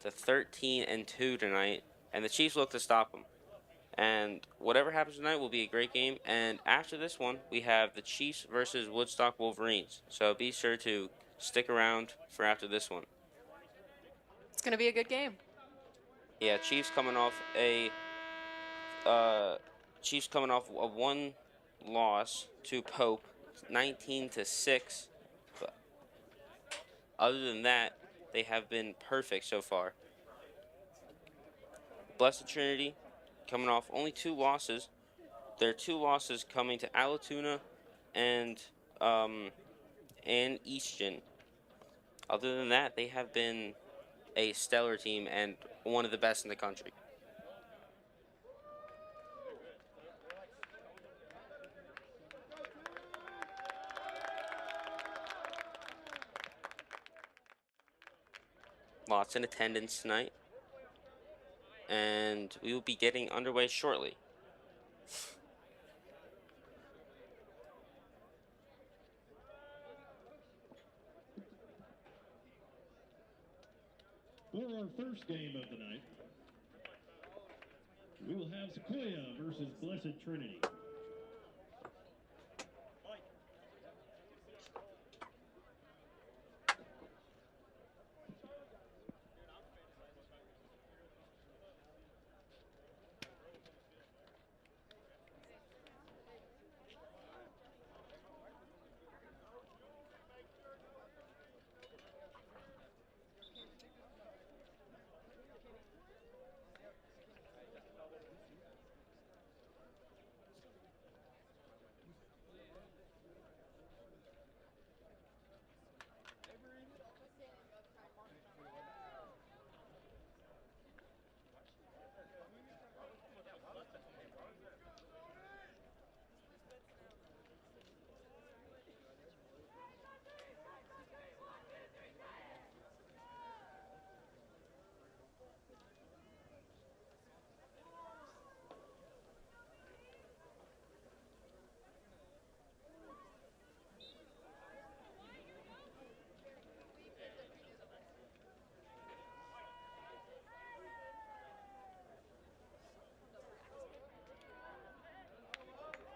to 13-2 tonight, and the Chiefs look to stop them. And whatever happens tonight will be a great game. And after this one, we have the Chiefs versus Woodstock Wolverines. So be sure to stick around for after this one. It's going to be a good game. Yeah, Chiefs coming off a one loss to Pope, 19-6. But other than that, they have been perfect so far. Blessed Trinity coming off only 2 losses. Their 2 losses coming to Allatoona and Easton. Other than that, they have been a stellar team and one of the best in the country. Lots in attendance tonight, and we will be getting underway shortly. For our first game of the night, we will have Sequoyah versus Blessed Trinity.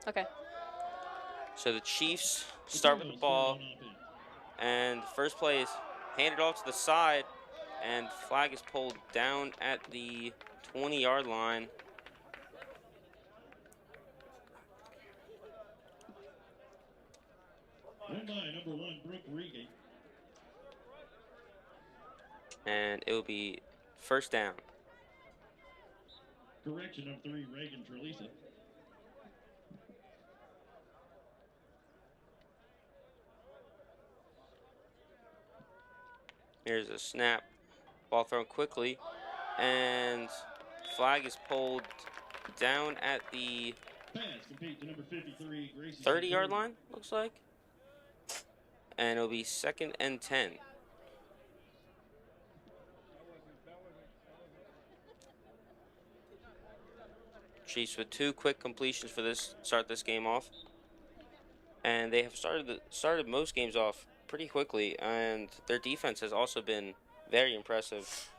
Okay. So the Chiefs start with the ball, and the first play is handed off to the side, and flag is pulled down at the 20-yard line. Run by number 1, Brooke Regan. And it will be first down. Correction, number 3, Reagan Trelisa. Here's a snap. Ball thrown quickly, and flag is pulled down at the 30-yard line, looks like. And it'll be 2nd and 10. Chiefs with 2 quick completions for start this game off. And they have started most games off pretty quickly, and their defense has also been very impressive.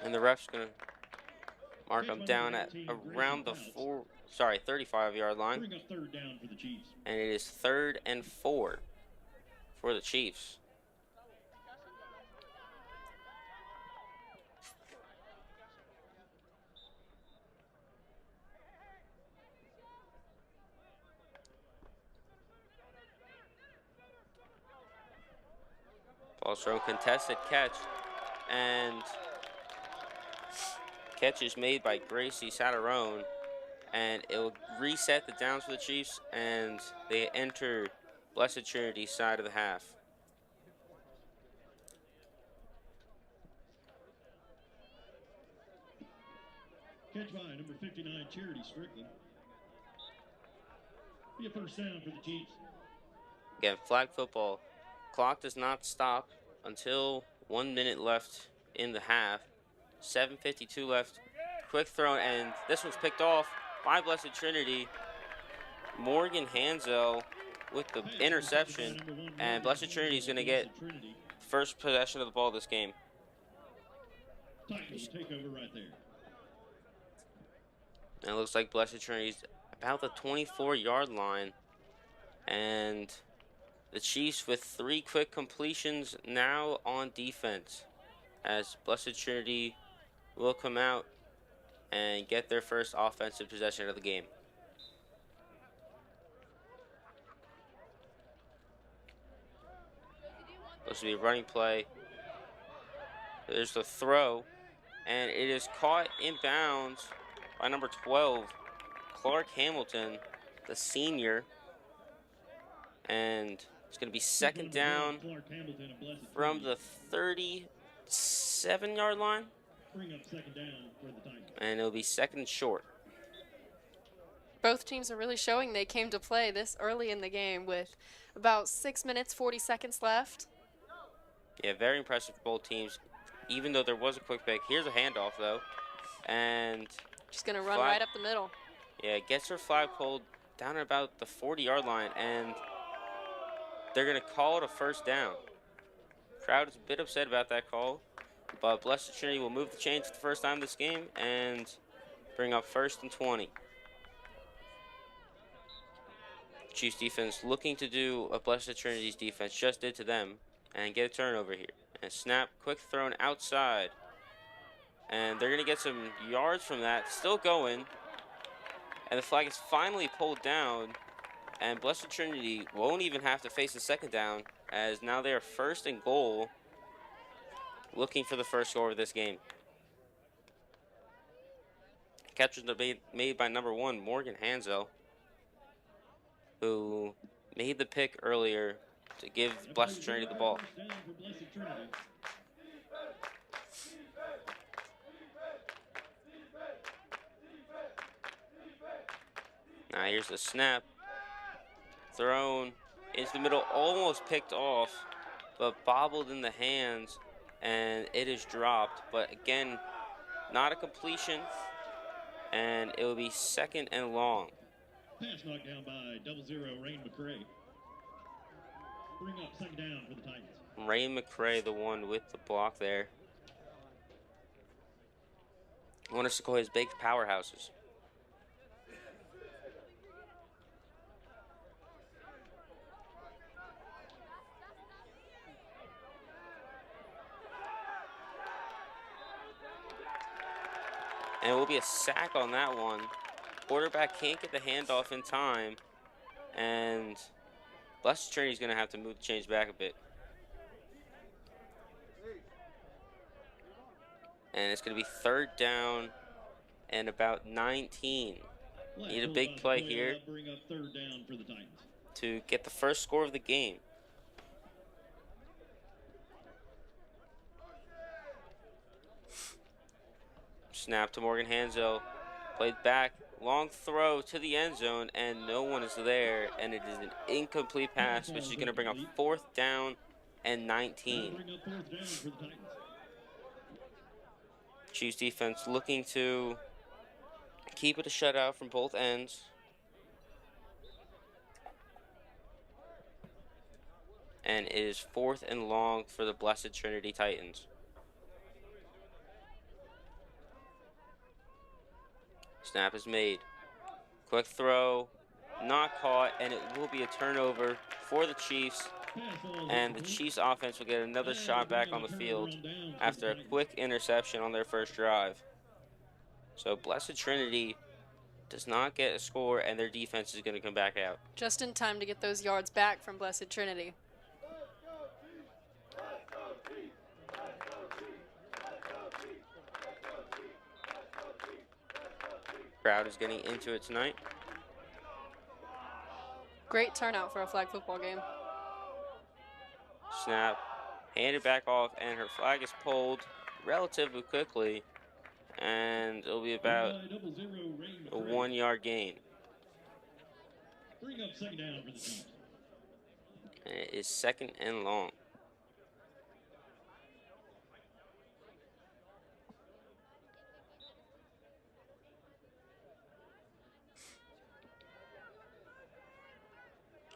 And the ref's going to mark them down at around the 35-yard line. Bring up third down for the Chiefs. And it is 3rd and 4 for the Chiefs. Ball's thrown, contested catch, and catch is made by Gracie Satarone, and it will reset the downs for the Chiefs, and they enter Blessed Trinity's side of the half. Catch by number 59, Charity Strickland. Be a first down for the Chiefs. Again, flag football. Clock does not stop until 1 minute left in the half. 7:52 left. Quick throw, and this one's picked off by Blessed Trinity. Morgan Hansel with the Pass interception, intercepted by number 1, and Morgan Blessed Trinity is Hansel, going to get Blessed Trinity. first possession of the ball this game. Titans will take over right there. And it looks like Blessed Trinity's about the 24-yard line. And the Chiefs with 3 quick completions now on defense, as Blessed Trinity will come out and get their first offensive possession of the game. This will be a running play. There's the throw, and it is caught in bounds by number 12, Clark Hamilton, the senior. And it's going to be second down from the 37-yard line. Bring up second down for the Titans. And it'll be second and short. Both teams are really showing they came to play this early in the game with about 6 minutes, 40 seconds left. Yeah, very impressive for both teams, even though there was a quick pick. Here's a handoff, though. And she's going to run right up the middle. Yeah, gets her flag pulled down at about the 40-yard line, and they're going to call it a first down. Crowd is a bit upset about that call, but Blessed Trinity will move the chains for the first time this game and bring up 1st and 20. Chiefs defense looking to do what Blessed Trinity's defense just did to them and get a turnover here. And snap, quick thrown outside. And they're going to get some yards from that. Still going. And the flag is finally pulled down. And Blessed Trinity won't even have to face a second down, as now they are 1st and goal, looking for the first score of this game. Catches are made by number 1, Morgan Hansel, who made the pick earlier to give Blessed Trinity the ball. Now here's the snap. Thrown into the middle, almost picked off, but bobbled in the hands, and it is dropped. But again, not a completion, and it will be second and long. Pass knocked down by 00 Rain McCray. Bring up second down for the Titans. Rain McCray, the one with the block there. One of Sequoiah's big powerhouses. And it will be a sack on that one. Quarterback can't get the handoff in time, and Blessed Trinity's going to have to move the chains back a bit. And it's going to be 3rd down and about 19. Need a big play here Bring up 3rd down for the Titans to get the first score of the game. Snap to Morgan Hansel. Played back. Long throw to the end zone, and no one is there. And it is an incomplete pass, which is going to bring up 4th down and 19. Bring up 4th down for the Titans. Chiefs defense looking to keep it a shutout from both ends. And it is 4th and long for the Blessed Trinity Titans. Snap is made. Quick throw, not caught, and it will be a turnover for the Chiefs. And the Chiefs offense will get another shot back on the field after a quick interception on their first drive. So Blessed Trinity does not get a score, and their defense is going to come back out. Just in time to get those yards back from Blessed Trinity. Crowd is getting into it tonight. Great turnout for a flag football game. Snap, handed back off, and her flag is pulled relatively quickly, and it'll be about a 1-yard gain. Bring up second down for the Chiefs. And it is 2nd and long.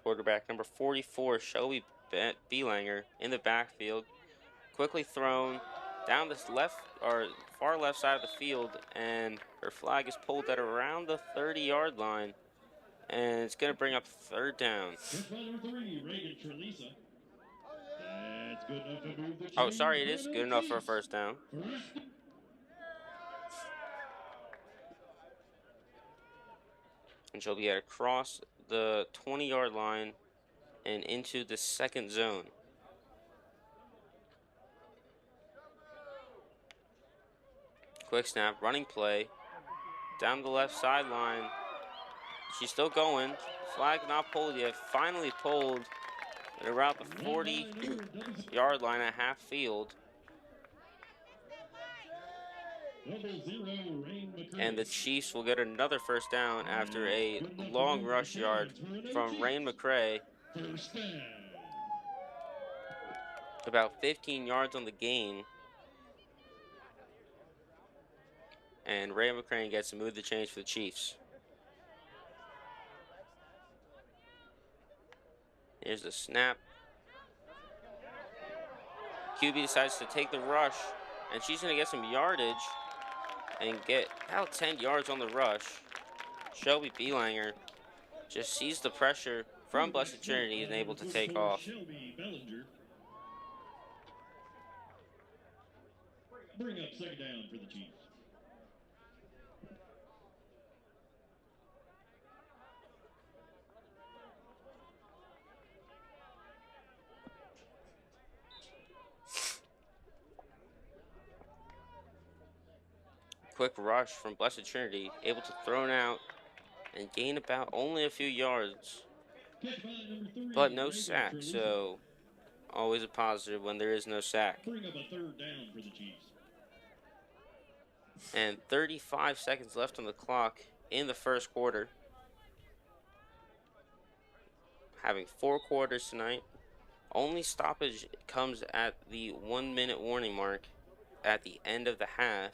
Quarterback number 44, Shelby Belanger, in the backfield. Quickly thrown down this far left side of the field, and her flag is pulled at around the 30-yard line, and it's going to bring up third down. Oh, sorry, it is good enough for a first down. And she'll be across the 20-yard line and into the second zone. Quick snap, running play, down the left sideline. She's still going. Flag not pulled yet. Finally pulled at around the 40-yard line at half field. And the Chiefs will get another first down after a long rush yard from Rain McCray. About 15 yards on the gain. And Ray McCray gets to move the change for the Chiefs. Here's the snap. QB decides to take the rush, and she's going to get some yardage and get about 10 yards on the rush. Shelby Belanger just sees the pressure from Blessed Trinity and able to take off. Bring up second down for the Chiefs. Quick rush from Blessed Trinity, able to throw it out and gain about only a few yards, but no sack, so always a positive when there is no sack. Bring up a third down for the Chiefs. And 35 seconds left on the clock in the first quarter. Having 4 quarters tonight. Only stoppage comes at the 1-minute warning mark at the end of the half.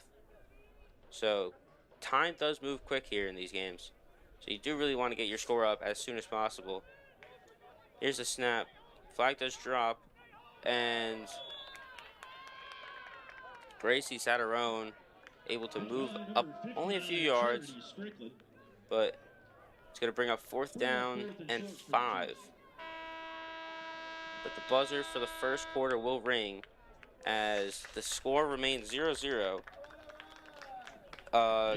So time does move quick here in these games. So you do really want to get your score up as soon as possible. Here's the snap. Flag does drop. And Gracie Satarone able to move up only a few yards. But it's going to bring up fourth down and 5. But the buzzer for the first quarter will ring as the score remains 0-0.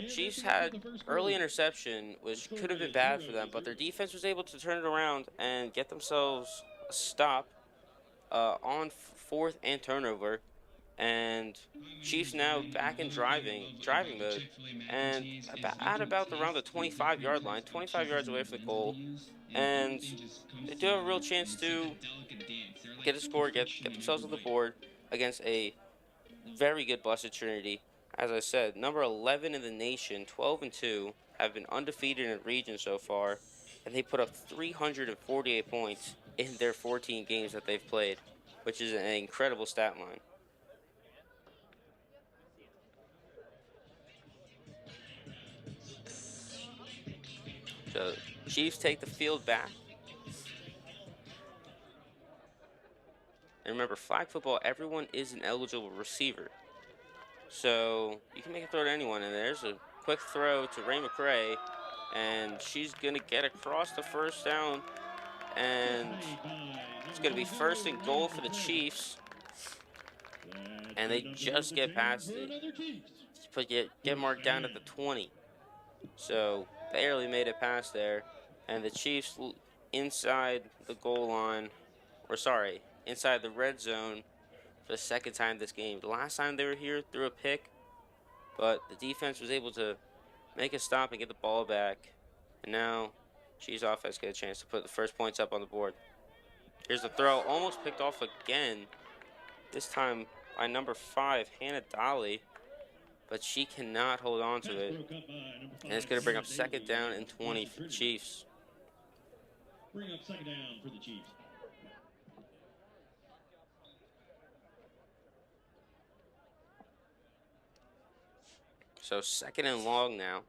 Chiefs had early interception, which could have been bad for them, but their defense was able to turn it around and get themselves a stop on fourth and turnover. And Chiefs now back in driving mode, and around the 25-yard line, 25 yards away from the goal, and they do have a real chance to get a score, get themselves on the board against a very good Blessed Trinity. As I said, number 11 in the nation, 12-2, have been undefeated in the region so far, and they put up 348 points in their 14 games that they've played, which is an incredible stat line. So Chiefs take the field back. And remember, flag football, everyone is an eligible receiver. So you can make a throw to anyone, and there's a quick throw to Ray McCray, and she's going to get across the first down, and it's going to be first and goal for the Chiefs, and they just get past it, but get marked down at the 20. So barely made it past there, and the Chiefs inside the goal line, inside the red zone for the second time this game. The last time they were here, threw a pick, but the defense was able to make a stop and get the ball back. And now Chiefs offense get a chance to put the first points up on the board. Here's the throw, almost picked off again, this time by number 5, Hannah Dolly, but she cannot hold on to it. And it's going to bring up second down and 20 for the Chiefs. Bring up second down for the Chiefs. So second and long now.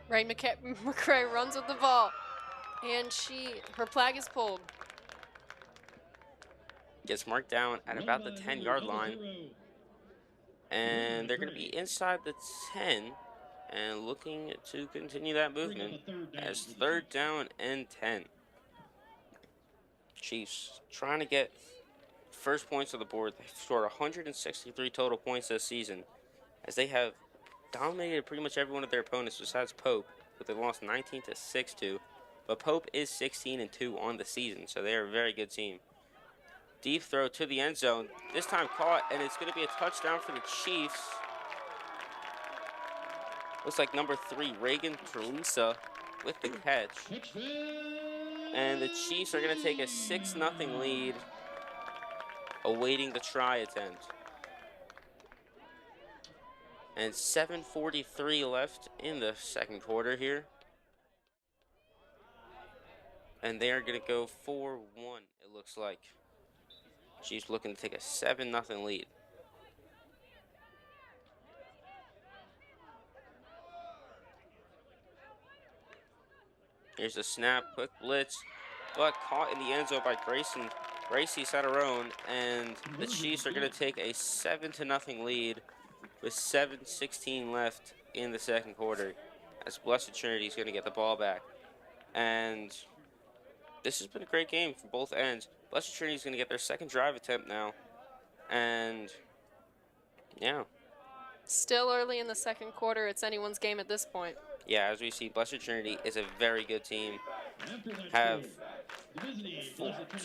Rain McCray runs with the ball, and her flag is pulled. Gets marked down at about the 10-yard line. And they're going to be inside the 10 and looking to continue that movement as 3rd down and 10. Chiefs trying to get first points on the board. They've scored 163 total points this season as they have dominated pretty much every one of their opponents besides Pope, but they lost 19-6 But Pope is 16-2 on the season, so they are a very good team. Deep throw to the end zone. This time caught, and it's going to be a touchdown for the Chiefs. Looks like number 3, Reagan Trelisa, with the catch. And the Chiefs are going to take a 6-0 lead, awaiting the try attempt. And 7:43 left in the second quarter here. And they are going to go 4-1, it looks like. Chiefs looking to take a 7-0 lead. Here's a snap, quick blitz, but caught in the end zone by Gracie Satarone, and the Chiefs are going to take a 7-0 lead with 7:16 left in the second quarter, as Blessed Trinity is going to get the ball back. And this has been a great game for both ends. Blessed Trinity is going to get their second drive attempt now, and yeah. Still early in the second quarter. It's anyone's game at this point. Yeah, as we see, Blessed Trinity is a very good team. Have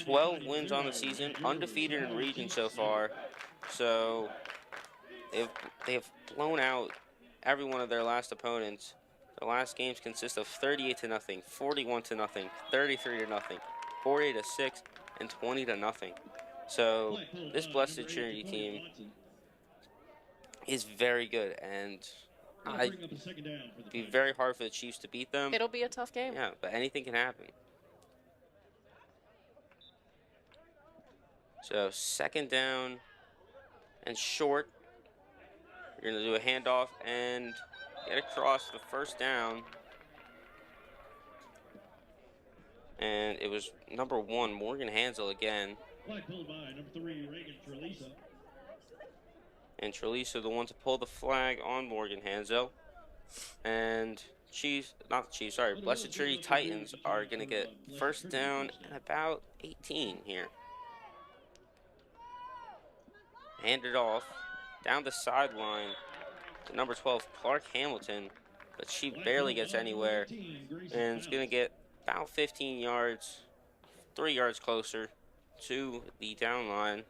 12 wins on the season, undefeated in region so far. So they have blown out every one of their last opponents. The last games consist of 38-0, 41-0, 33-0, 48-6, and 20-0. So this Blessed Trinity team is very good, and it'd be very hard for the Chiefs to beat them. It'll be a tough game. Yeah, but anything can happen. So 2nd down and short. We're going to do a handoff and get across the 1st down. And it was number 1, Morgan Hansel again. Flag pulled by number 3, Reagan Trelisa. And Trelisa the one to pull the flag on Morgan Hansel. And Blessed Trinity Titans are going to get 1st down and about 18 here. Hand it off down the sideline to number 12, Clark Hamilton, but she barely gets anywhere, and it's going to get about 15 yards, 3 yards closer to the down line.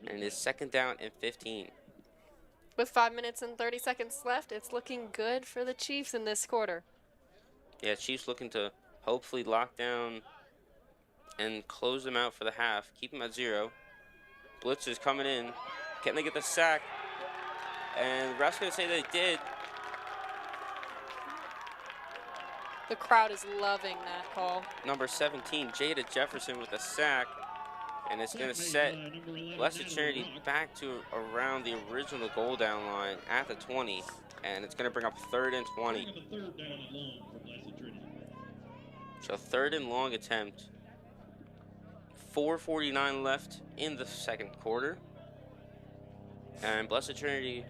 And it's 2nd down and 15. With 5 minutes and 30 seconds left, it's looking good for the Chiefs in this quarter. Yeah, Chiefs looking to hopefully lock down and close them out for the half, keep them at 0. Blitz is coming in. Can they get the sack? And the ref's going to say they did. The crowd is loving that call. Number 17, Jada Jefferson with a sack. And it's going to set Blessed Trinity back to around the original goal down line at the 20. And it's going to bring up 3rd and 20. So 3rd and long attempt. 4:49 left in the second quarter. And Blessed Trinity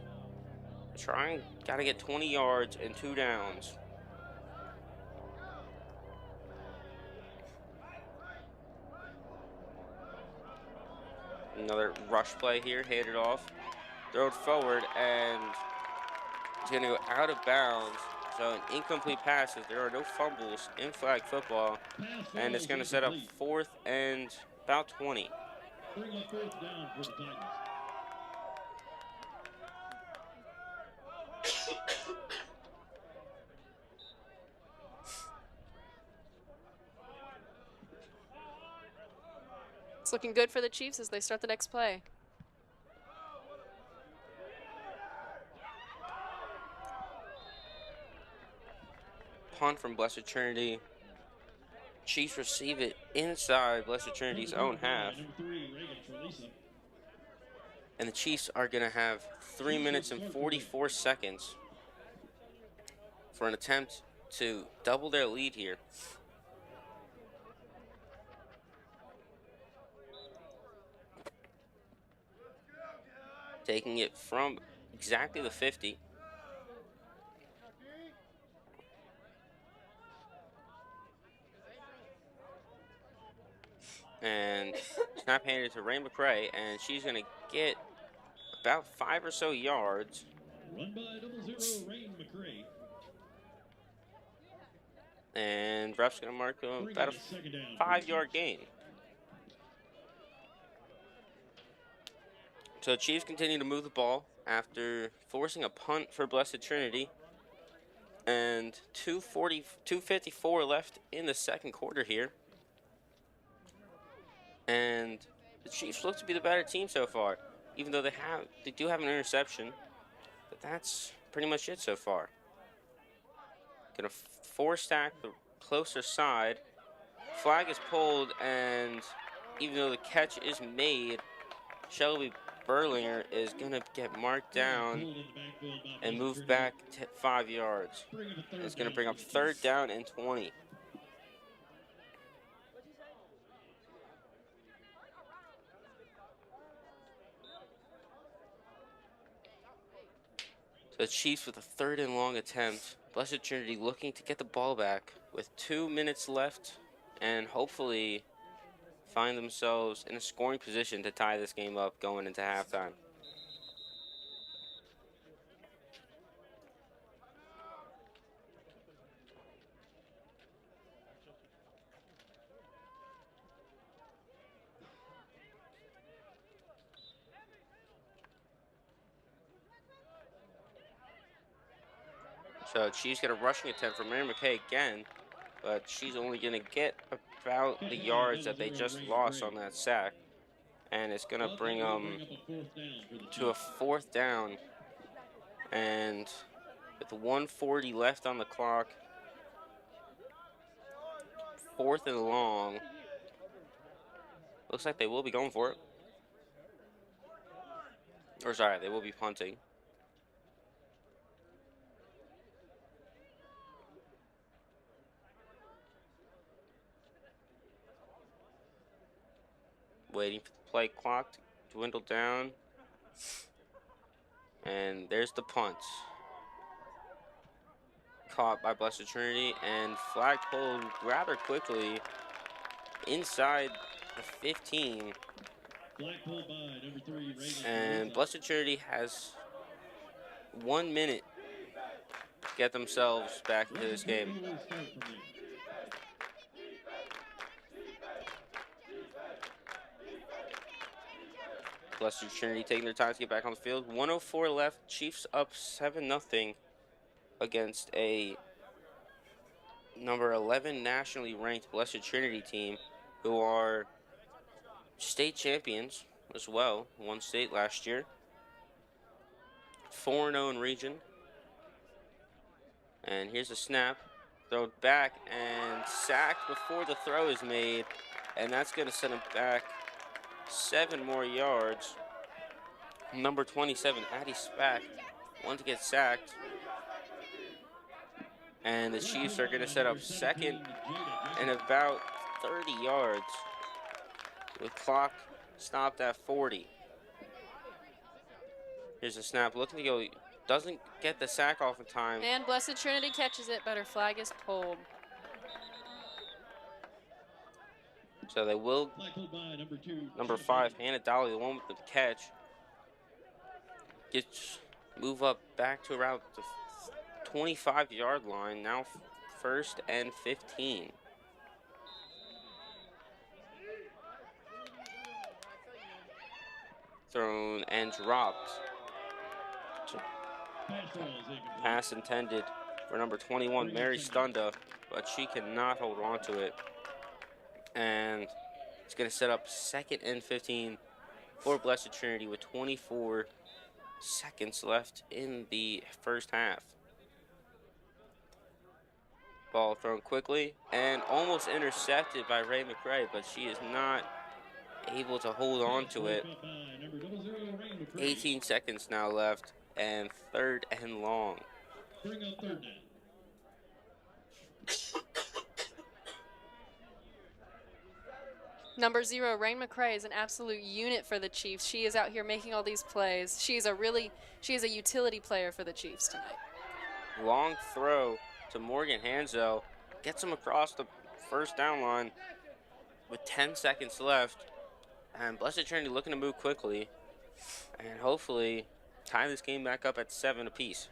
got to get 20 yards and 2 downs. Another rush play here, handed off, throw it forward, and it's going to go out of bounds. So an incomplete pass as there are no fumbles in flag football, and it's going to set up 4th and about 20. Bring up 4th down for the Titans. It's looking good for the Chiefs as they start the next play. Punt from Blessed Trinity. Chiefs receive it inside Blessed Trinity's own half. And the Chiefs are going to have 3 minutes and 44 seconds for an attempt to double their lead here. Taking it from exactly the 50. And snap handed to Ray McRae, and she's going to get about 5 or so yards. Run by 00 Rain McRae. And ref's going to mark him about a 5-yard gain. So Chiefs continue to move the ball after forcing a punt for Blessed Trinity. And 2:54 left in the second quarter here. And the Chiefs look to be the better team so far, even though they do have an interception. But that's pretty much it so far. Gonna force stack the closer side. Flag is pulled, and even though the catch is made, Shelby Berlinger is gonna get marked down and move back 5 yards. And it's gonna bring up 3rd down and 20. So the Chiefs with a 3rd and long attempt. Blessed Trinity looking to get the ball back with 2 minutes left and hopefully find themselves in a scoring position to tie this game up going into halftime. So she's got a rushing attempt from Mary McKay again, but she's only going to get about the yards that they just lost on that sack. And it's going to bring them to a 4th down. And with 1:40 left on the clock, 4th and long. Looks like they will be going for it. Or sorry, they will be punting. Waiting for the play clock to dwindle down. And there's the punt. Caught by Blessed Trinity, and flag pulled rather quickly inside the 15. Flag pulled by number 3 Reagan. And Blessed Trinity has 1 minute to get themselves back into this game. Blessed Trinity taking their time to get back on the field. 1:04 left. Chiefs up 7-0 against a number 11 nationally ranked Blessed Trinity team, who are state champions as well. Won state last year. 4-0 in region. And here's a snap. Thrown back and sacked before the throw is made. And that's going to send him back 7 more yards. Number 27, Addie Spack, wanted to get sacked. And the Chiefs are going to set up 2nd and about 30 yards with clock stopped at 40. Here's a snap, looking to go, doesn't get the sack off in time. And Blessed Trinity catches it, but her flag is pulled. So they will, number 5, Hannah Dolly, the one with the catch, move up back to around the 25-yard line, now 1st and 15. Thrown and dropped. Pass intended for number 21, Mary Stunda, but she cannot hold on to it. And it's going to set up 2nd and 15 for Blessed Trinity with 24 seconds left in the first half. Ball thrown quickly and almost intercepted by Ray McRae, but she is not able to hold on to it. 18 seconds now left, and 3rd and long. Bring up 3rd down. Number 0, Rain McCray, is an absolute unit for the Chiefs. She is out here making all these plays. She is a utility player for the Chiefs tonight. Long throw to Morgan Hanzo. Gets him across the first down line with 10 seconds left. And Blessed Trinity looking to move quickly and hopefully tie this game back up at 7 apiece.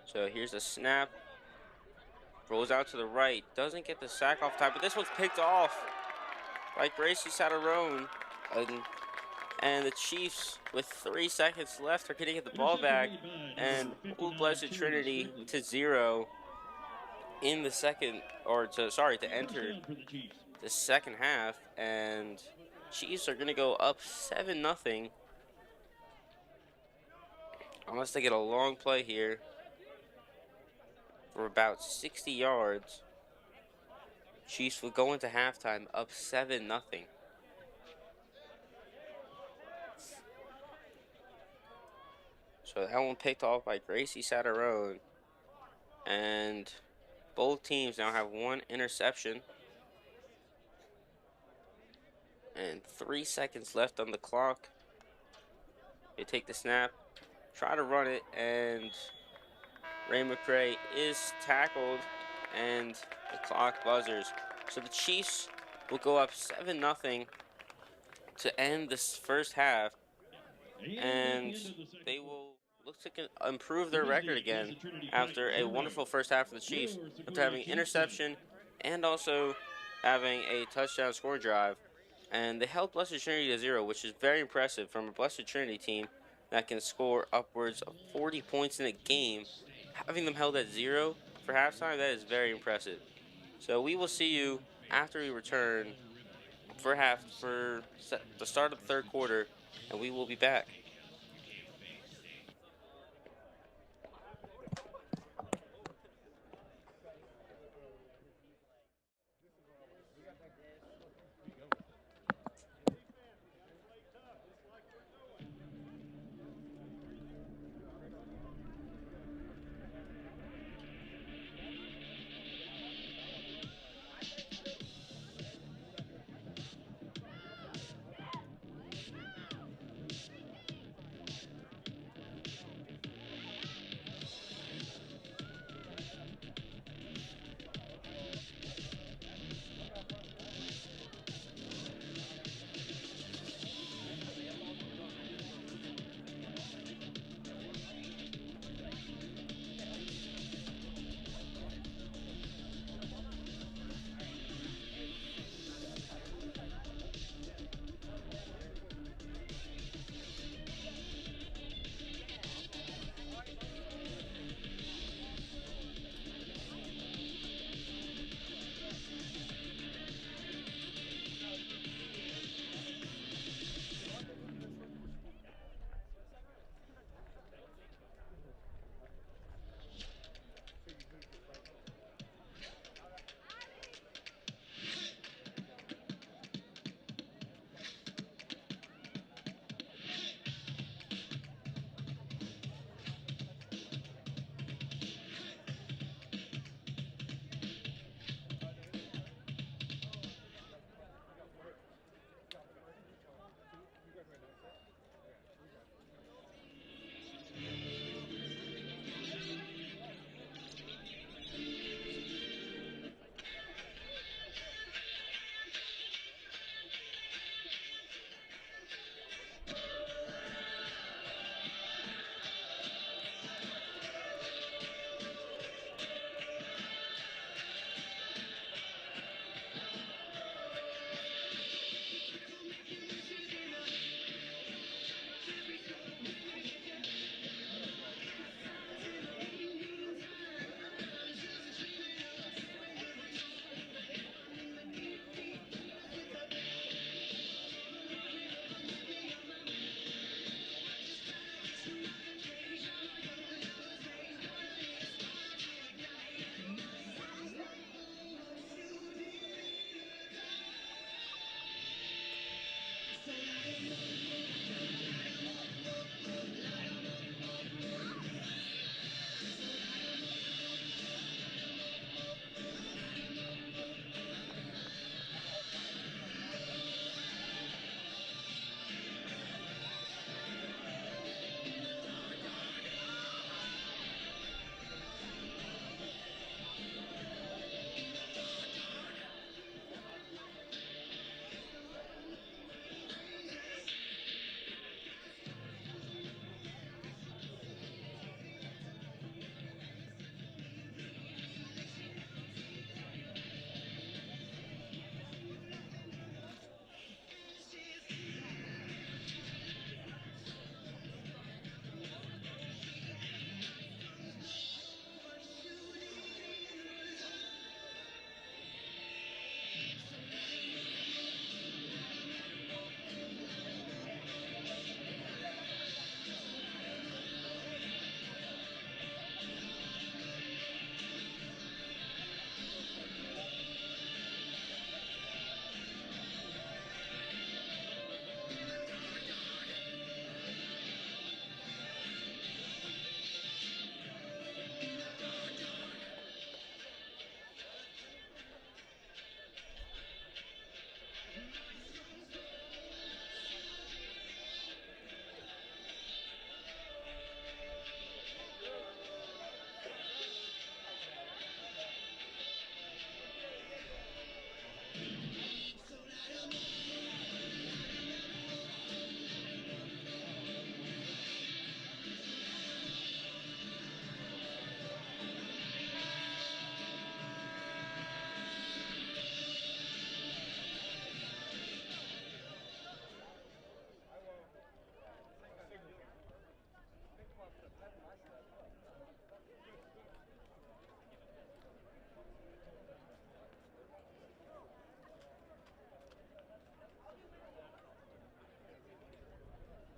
So here's a snap. Rolls out to the right. Doesn't get the sack off time, but this one's picked off by Gracie Satarone. And the Chiefs, with 3 seconds left, are going to get the ball back and hold Blessed Trinity to 0 in the second, to enter the second half. And Chiefs are going to go up 7-0. Unless they get a long play here for about 60 yards. Chiefs will go into halftime up 7-0. So that one picked off by Gracie Satarone. And both teams now have 1 interception. And 3 seconds left on the clock. They take the snap, try to run it, and Ray McCray is tackled, and the clock buzzers. So the Chiefs will go up 7-0 to end this first half, and they will look to improve their record again after a wonderful first half for the Chiefs, after having interception and also having a touchdown score drive. And they held Blessed Trinity to 0, which is very impressive from a Blessed Trinity team that can score upwards of 40 points in a game. Having them held at 0 for halftime, that is very impressive. So we will see you after we return for the start of the third quarter, and we will be back.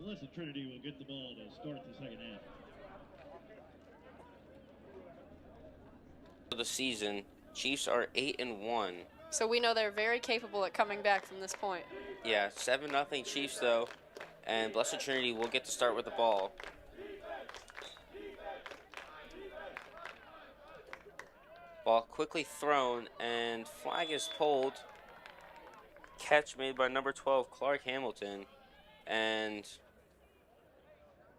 Blessed Trinity will get the ball to start the second half. For the season, Chiefs are 8-1. So we know they're very capable at coming back from this point. Yeah, 7-0 Chiefs though, and Blessed Trinity will get to start with the ball. Ball quickly thrown, and flag is pulled. Catch made by number 12, Clark Hamilton, and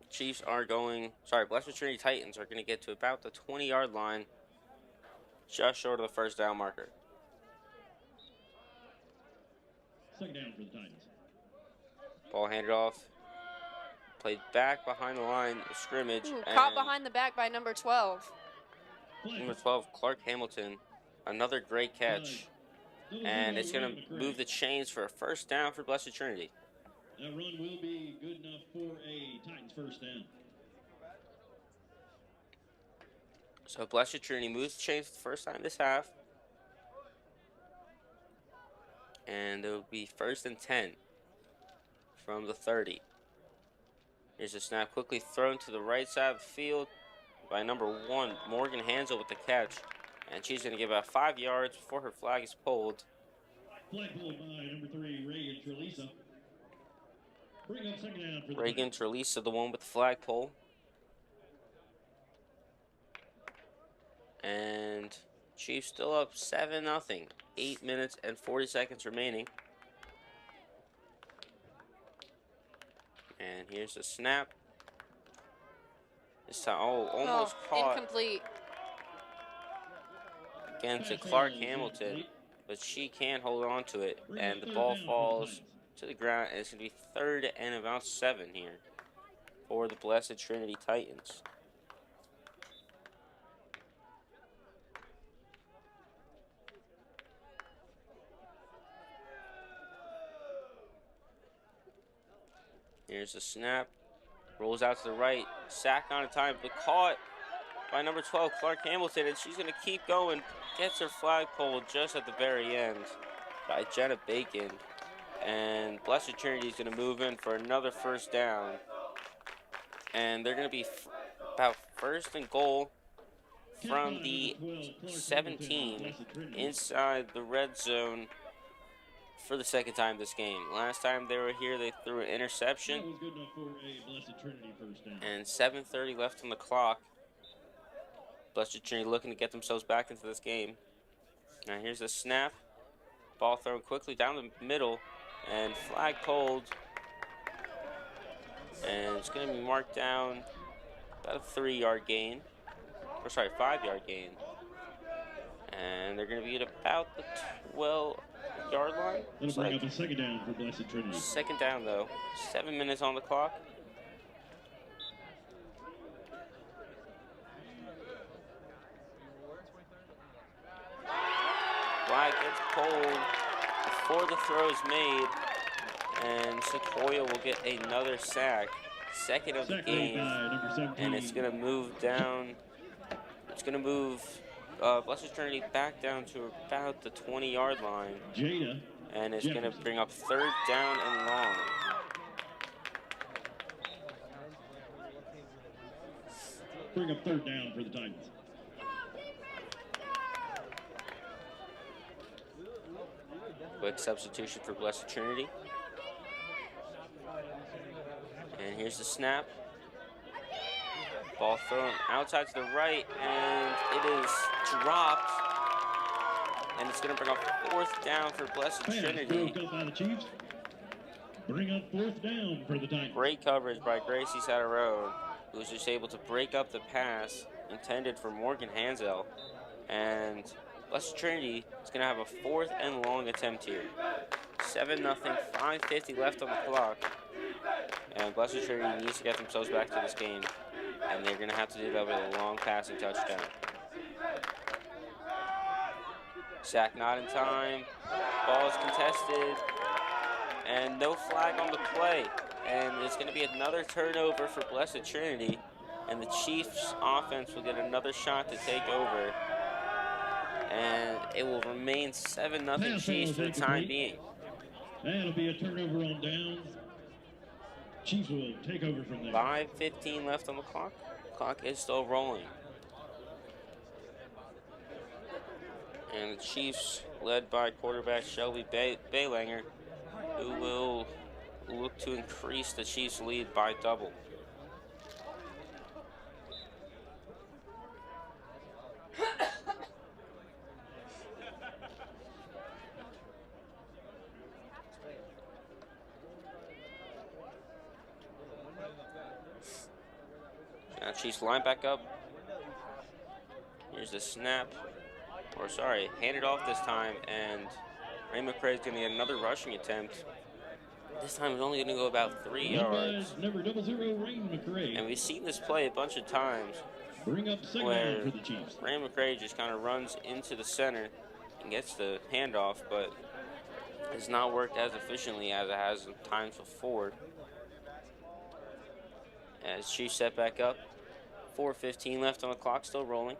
Blessed Trinity Titans are going to get to about the 20-yard line, just short of the first down marker. Second down for the Titans. Ball handed off. Played back behind the line of scrimmage. Ooh, caught behind the back by number 12. Number 12, Clark Hamilton. Another great catch. And it's going to move the chains for a first down for Blessed Trinity. That run will be good enough for a Titans first down. So Blessed Trinity moves the chains for the first time this half. And it will be 1st and 10 from the 30. Here's a snap quickly thrown to the right side of the field by number 1, Morgan Hansel with the catch. And she's going to get about 5 yards before her flag is pulled. Flag pulled by number 3, Reagan Trelisa. Bring up second down for the Reagan Trelisa, the one with the flag pull. And Chiefs still up 7-0. 8 minutes and 40 seconds remaining. And here's the snap. This time, almost caught. Incomplete. Again to Clark Hamilton, but she can't hold on to it. And the ball falls to the ground, and it's going to be 3rd and about 7 here for the Blessed Trinity Titans. Here's the snap. Rolls out to the right. Sack on time, but caught by number 12, Clark Hamilton. And she's going to keep going. Gets her flag pulled just at the very end by Jenna Bacon. And Blessed Trinity is going to move in for another first down. And they're going to be about 1st and goal from the 17 inside the red zone for the second time this game. Last time they were here, they threw an interception. That was good enough for a Blessed Trinity first down. And 7:30 left on the clock. Blessed Trinity looking to get themselves back into this game. Now here's the snap. Ball thrown quickly down the middle, and flag pulled. And it's going to be marked down about a 3-yard gain. Or sorry, 5-yard gain. And they're going to be at about the 12-yard line. That'll bring up a second down for Blessed Trinity. Second down, though. 7 minutes on the clock. Flag gets pulled before the throw is made, and Sequoyah will get another sack. Second of the game, and it's going to move down. It's going to move Blessed Trinity back down to about the 20-yard line. Jada. And it's going to bring up 3rd down and long. Bring up 3rd down for the Titans. Quick substitution for Blessed Trinity. And here's the snap. Ball thrown outside to the right, and it is dropped. And it's going to bring up 4th down for Blessed Trinity. Broke up by the Chiefs. Bring up 4th down for the Titans. Great coverage by Gracie Satterone, who was just able to break up the pass intended for Morgan Hansel. And Blessed Trinity is going to have a 4th and long attempt here. 7-0, 5:50 left on the clock. And Blessed Trinity needs to get themselves back to this game. And they're going to have to do that with a long passing touchdown. Sack not in time. Ball is contested. And no flag on the play. And it's going to be another turnover for Blessed Trinity. And the Chiefs offense will get another shot to take over. And it will remain 7-0 Chiefs for the time being. That'll be a turnover on downs. Chiefs will take over from there. 5:15 left on the clock. Clock is still rolling. And the Chiefs, led by quarterback Shelby Baylanger, who will look to increase the Chiefs' lead by double. Now Chiefs line back up. Here's the snap. Or sorry, handed off this time, and Ray McCray is going to get another rushing attempt. This time it's only going to go about 3 yards. Number 00, Rain McCray. And we've seen this play a bunch of times Bring up second where down for the Chiefs. Ray McCray just kind of runs into the center and gets the handoff, but it's not worked as efficiently as it has in times before. As Chiefs set back up, 4:15 left on the clock, still rolling.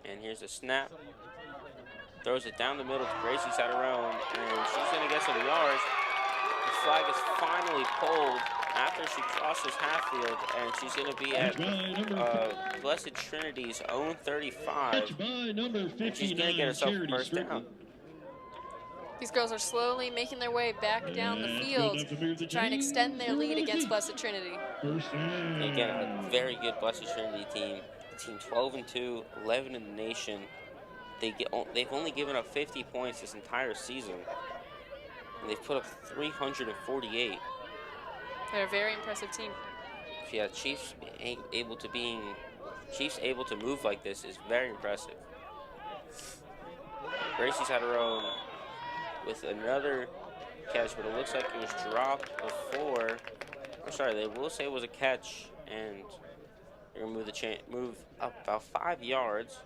And here's a snap. Throws it down the middle to Gracie's at her own, and she's going to get some yards. The flag is finally pulled after she crosses half field, and she's going to be at Blessed Trinity's own 35. And she's going to get herself a first down. These girls are slowly making their way back down the field to try and extend their lead against Blessed Trinity. And again, a very good Blessed Trinity team. Team 12-2, 11 in the nation. They've only given up 50 points this entire season, and they've put up 348. They're a very impressive team. Yeah, Chiefs able to move like this is very impressive. Gracie's had her own with another catch, but it looks like it was dropped before. I'm sorry, they will say it was a catch, and they're gonna move up about 5 yards.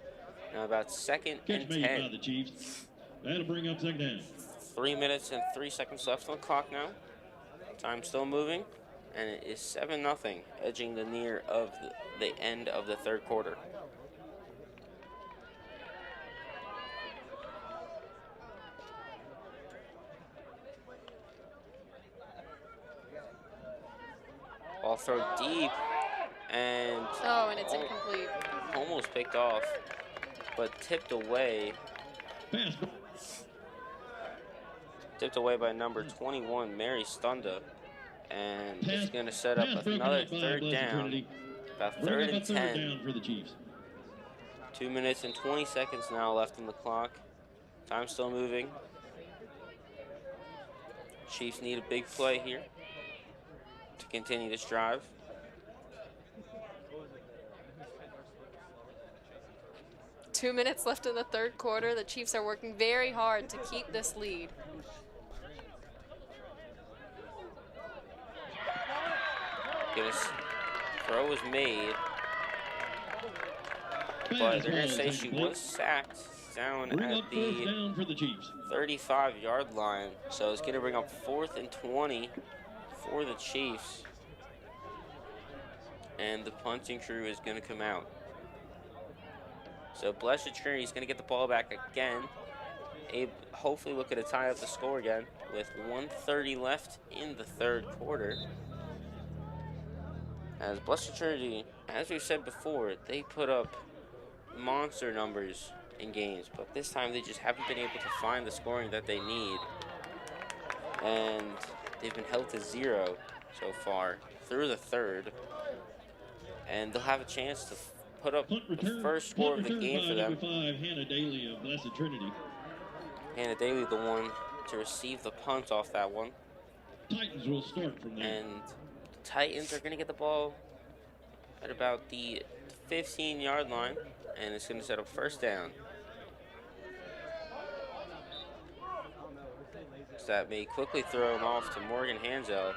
Now about second and 10. By the Chiefs. That'll bring up second down. 3 minutes and 3 seconds left on the clock now. Time still moving, and it is 7-0, edging the near of the end of the third quarter. Ball throw deep, and it's incomplete. Almost picked off, but tipped away. Tipped away by number 21, Mary Stunda, and it's going to set up another third down. About third and 10. For the Chiefs. 2 minutes and 20 seconds now left on the clock. Time still moving. Chiefs need a big play here to continue this drive. Two minutes left in the third quarter. The Chiefs are working very hard to keep this lead. Throw was made, but they're going to say she was sacked down at the 35-yard line. So it's going to bring up 4th and 20 for the Chiefs. And the punting crew is going to come out. So Blessed Trinity is going to get the ball back again. Hopefully look at a tie up the score again with 1:30 left in the third quarter. As Blessed Trinity, as we've said before, they put up monster numbers in games, but this time they just haven't been able to find the scoring that they need. And they've been held to 0 so far through the third. And they'll have a chance to put up the first score of the game for them. Hannah Daly of Blessed Trinity. Hannah Daly, the one to receive the punt off that one. Titans will start from there. And the Titans are going to get the ball at about the 15-yard line, and it's going to set up first down. So that may quickly throw him off to Morgan Hansel,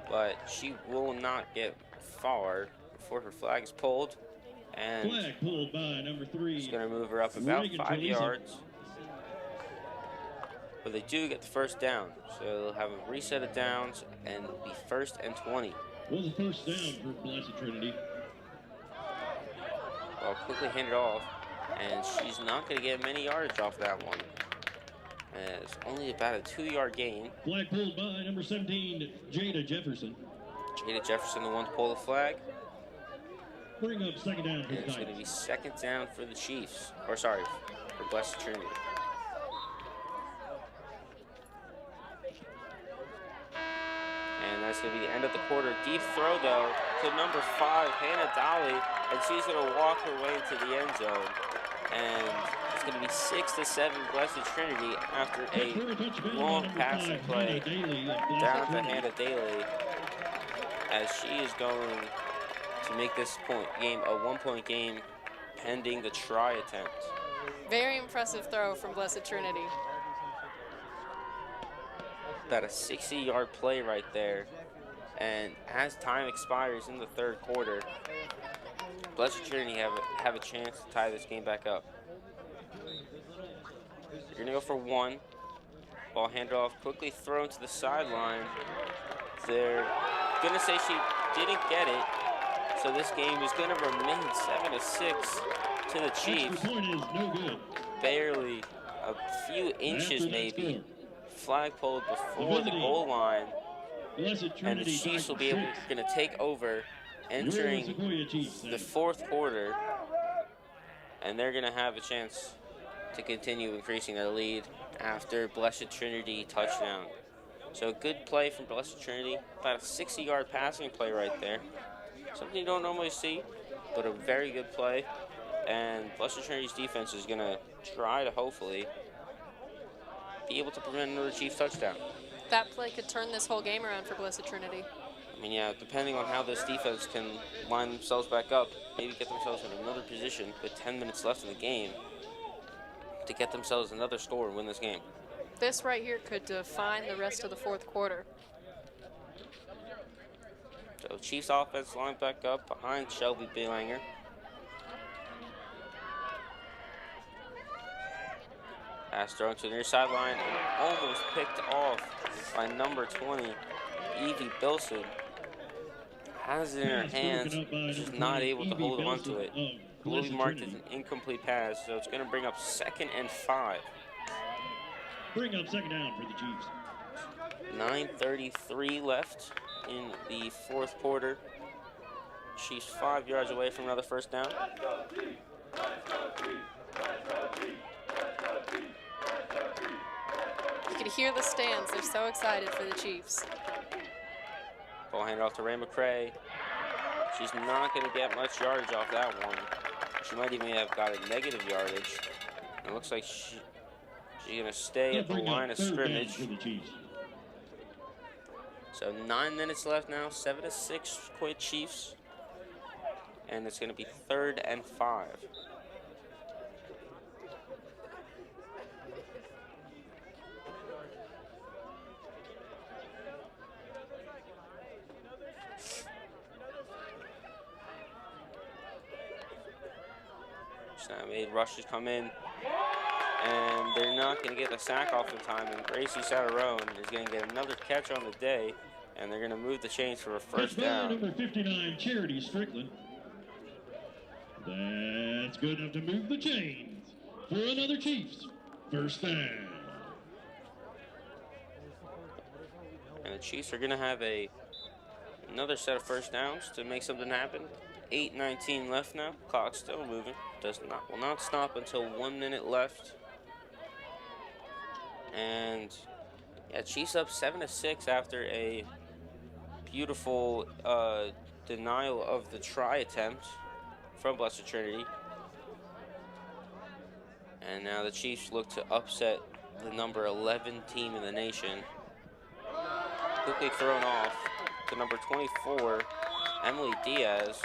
but she will not get far before her flag is pulled. And flag pulled by number 3. It's going to move her up about 5 yards. But they do get the first down, so they'll have a reset of downs and be 1st and 20. Was the first down for Blessed Trinity. Ball quickly handed off. And she's not going to get many yardage off that one. It's only about a 2-yard gain. Flag pulled by number 17, Jada Jefferson. Jada Jefferson, the one to pull the flag. Bring up second down for And the it's going to Titans. be second down for the Chiefs. Or sorry, for Blessed Trinity. And that's going to be the end of the quarter. Deep throw, though, to number 5, Hannah Dolly. And she's going to walk her way into the end zone. And it's going to be 6-7 Blessed Trinity after a long passing play down to Hannah Daly. As she is going to make this game a 1-point game pending the try attempt. Very impressive throw from Blessed Trinity. About a 60-yard play right there. And as time expires in the third quarter, Blessed Trinity have a chance to tie this game back up. They're going to go for 1. Ball handed off, quickly thrown to the sideline. They're going to say she didn't get it. So this game is going to remain 7-6 to the Chiefs. Extra point is no good. Barely a few inches maybe. Flag pulled before the Ability. goal line. Blessed And the Trinity Chiefs will Titans be going to take over entering Sequoyah Chiefs. the fourth quarter. And they're going to have a chance to continue increasing their lead after Blessed Trinity touchdown. So a good play from Blessed Trinity. About a 60-yard passing play right there. Something you don't normally see, but a very good play. And Blessed Trinity's defense is going to try to hopefully be able to prevent another Chiefs touchdown. That play could turn this whole game around for Blessed Trinity. I mean, yeah, depending on how this defense can line themselves back up, maybe get themselves in another position with 10 minutes left in the game to get themselves another score and win this game. This right here could define the rest of the fourth quarter. So Chiefs offense lined back up behind Shelby Belanger. Pass thrown to the near sideline and almost picked off by number 20, Evie Bilson. Has it in her hands, she's not able to hold on to it. It will be marked as an incomplete pass, so it's going to bring up 2nd and 5. Bring up second down for the Chiefs. 9:33 left in the fourth quarter. She's 5 yards away from another first down. You can hear the stands. They're so excited for the Chiefs. Ball handed off to Ray McCray. She's not going to get much yardage off that one. She might even have got a negative yardage. It looks like she's going to stay at the line of scrimmage. So 9 minutes left now, 7-6 Sequoyah Chiefs. And it's going to be 3rd and 5. Made rushes come in, and they're not going to get the sack off in time, and Gracie Satarone is going to get another catch on the day, and they're going to move the chains for a first down. Number 59, Charity Strickland. That's good enough to move the chains for another Chiefs first down. And the Chiefs are going to have another set of first downs to make something happen. 8:19 left now. Clock still moving. Will not stop until 1 minute left. And yeah, Chiefs up 7-6 after a beautiful denial of the try attempt from Blessed Trinity. And now the Chiefs look to upset the number 11 team in the nation. Quickly thrown off to number 24, Emily Diaz.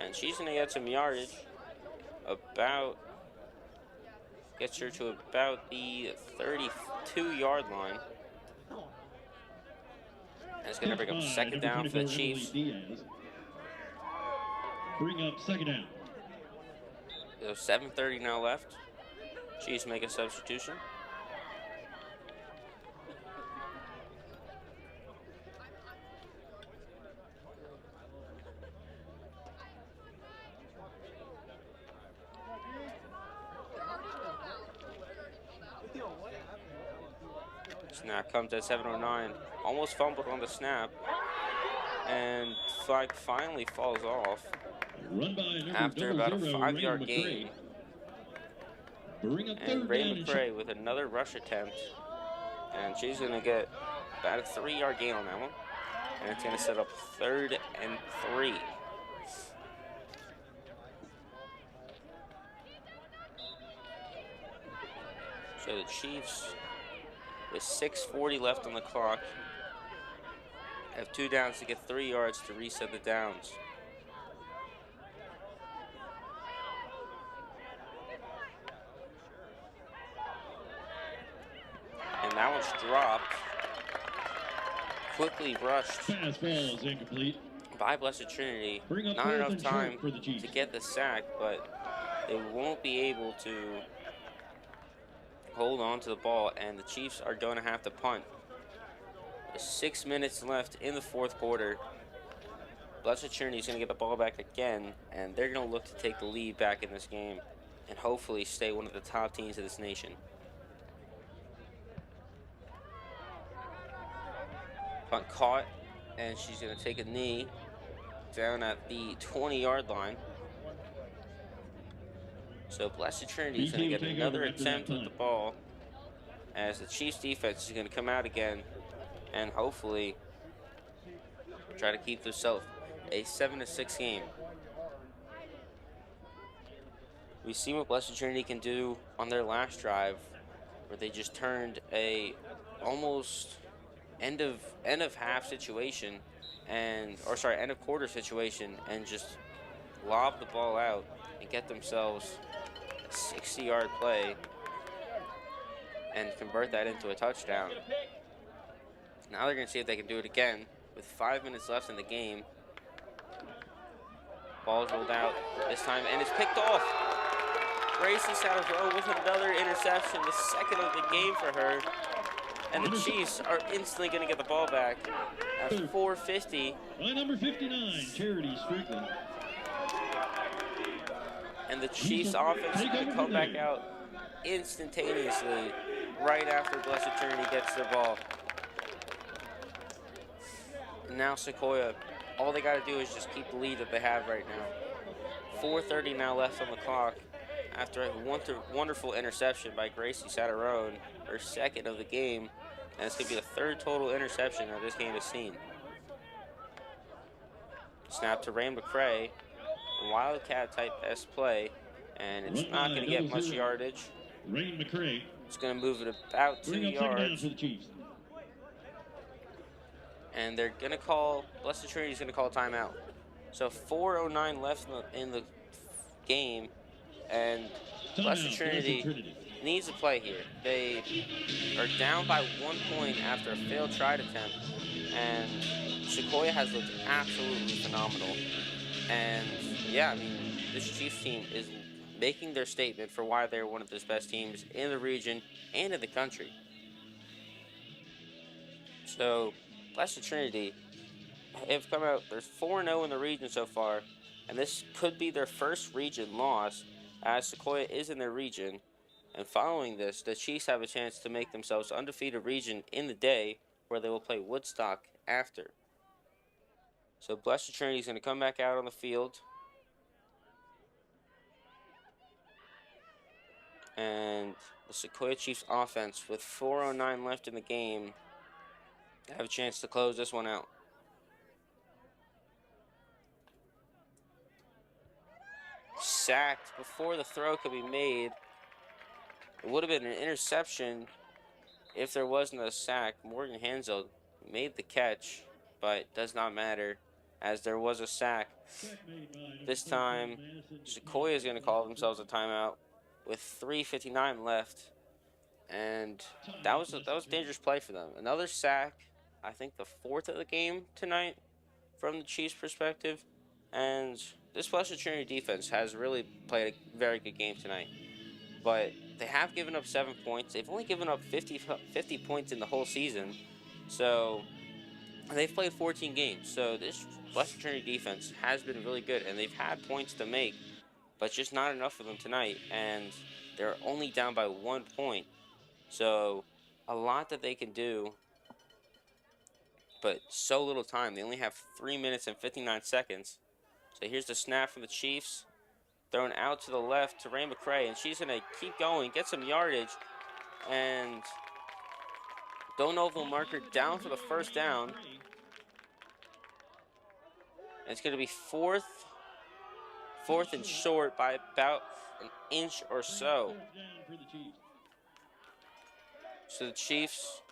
And she's going to get some yardage. Gets her to about the 32-yard line. And it's going to bring up second down for the Chiefs. Bring up second down. There's 7:30 now left. Chiefs make a substitution. Snap comes at 7:09. Almost fumbled on the snap. And flag finally falls off Run by number after about a 00, 5-yard Ray gain. McCray. Bring up And third Ray down and McCray with another rush attempt. And she's going to get about a 3-yard gain on that one. And it's going to set up 3rd and 3. So the Chiefs, with 6:40 left on the clock, have 2 downs to get 3 yards to reset the downs. And that one's dropped. Quickly rushed pass ball is incomplete. by Blessed Trinity. Bring up Not fourth enough and short time for the Chiefs. to get the sack, but they won't be able to hold on to the ball, and the Chiefs are going to have to punt. There's 6 minutes left in the 4th quarter. Blessed Trinity is going to get the ball back again, and they're going to look to take the lead back in this game and hopefully stay one of the top teams of this nation. Punt caught, and she's going to take a knee down at the 20-yard line. So Blessed Trinity is going to get another attempt with the ball as the Chiefs defense is going to come out again and hopefully try to keep themselves a 7-6 game. We've seen what Blessed Trinity can do on their last drive, where they just turned a almost end of half situation end of quarter situation, and just lob the ball out and get themselves a 60-yard play and convert that into a touchdown. Now they're going to see if they can do it again with 5 minutes left in the game. Ball's rolled out this time, and it's picked off. Gracie Satterfield with another interception, the 2nd of the game for her. And the Chiefs are instantly going to get the ball back at 4:50. By number 59, Charity Strickland. And the Chiefs offense is going to come back out instantaneously right after Blessed Trinity gets the ball. And now Sequoyah, all they got to do is just keep the lead that they have right now. 4:30 now left on the clock after a wonderful interception by Gracie Satterone, her 2nd of the game. And it's going to be the 3rd total interception that this game has seen. Snap to Ray McCray. Wildcat type S play. And it's not going to get much yardage. Ray McCray. It's going to move it about 2 yards. For the Chiefs. And they're going to call, Blessed Trinity is going to call a timeout. So 4:09 left in the game. And Blessed Trinity needs a play here. They are down by 1 point after a failed tried attempt, and Sequoyah has looked absolutely phenomenal. And yeah, I mean, this Chiefs team is making their statement for why they're one of the best teams in the region and in the country. So Blessed Trinity have come out, there's 4-0 in the region so far, and this could be their first region loss, as Sequoyah is in their region. And following this, the Chiefs have a chance to make themselves undefeated region in the day, where they will play Woodstock after. So Blessed Trinity is going to come back out on the field. And the Sequoyah Chiefs offense, with 4:09 left in the game, have a chance to close this one out. Sacked before the throw could be made. It would have been an interception if there wasn't a sack. Morgan Hansel made the catch, but does not matter as there was a sack. This time, Sequoyah is going to call themselves a timeout with 3:59 left, and that was a dangerous play for them. Another sack, I think the 4th of the game tonight from the Chiefs' perspective, and this Blessed Trinity defense has really played a very good game tonight. But they have given up 7 points. They've only given up 50 points in the whole season. So they've played 14 games. So this Blessed Trinity defense has been really good, and they've had points to make, but just not enough of them tonight. And they're only down by 1 point. So a lot that they can do, but so little time. They only have 3 minutes and 59 seconds. So here's the snap from the Chiefs. Thrown out to the left to Ray McCray, and she's going to keep going, get some yardage, and don't know if they'll mark her down for the first down. And it's going to be fourth and short by about an inch or so. So the Chiefs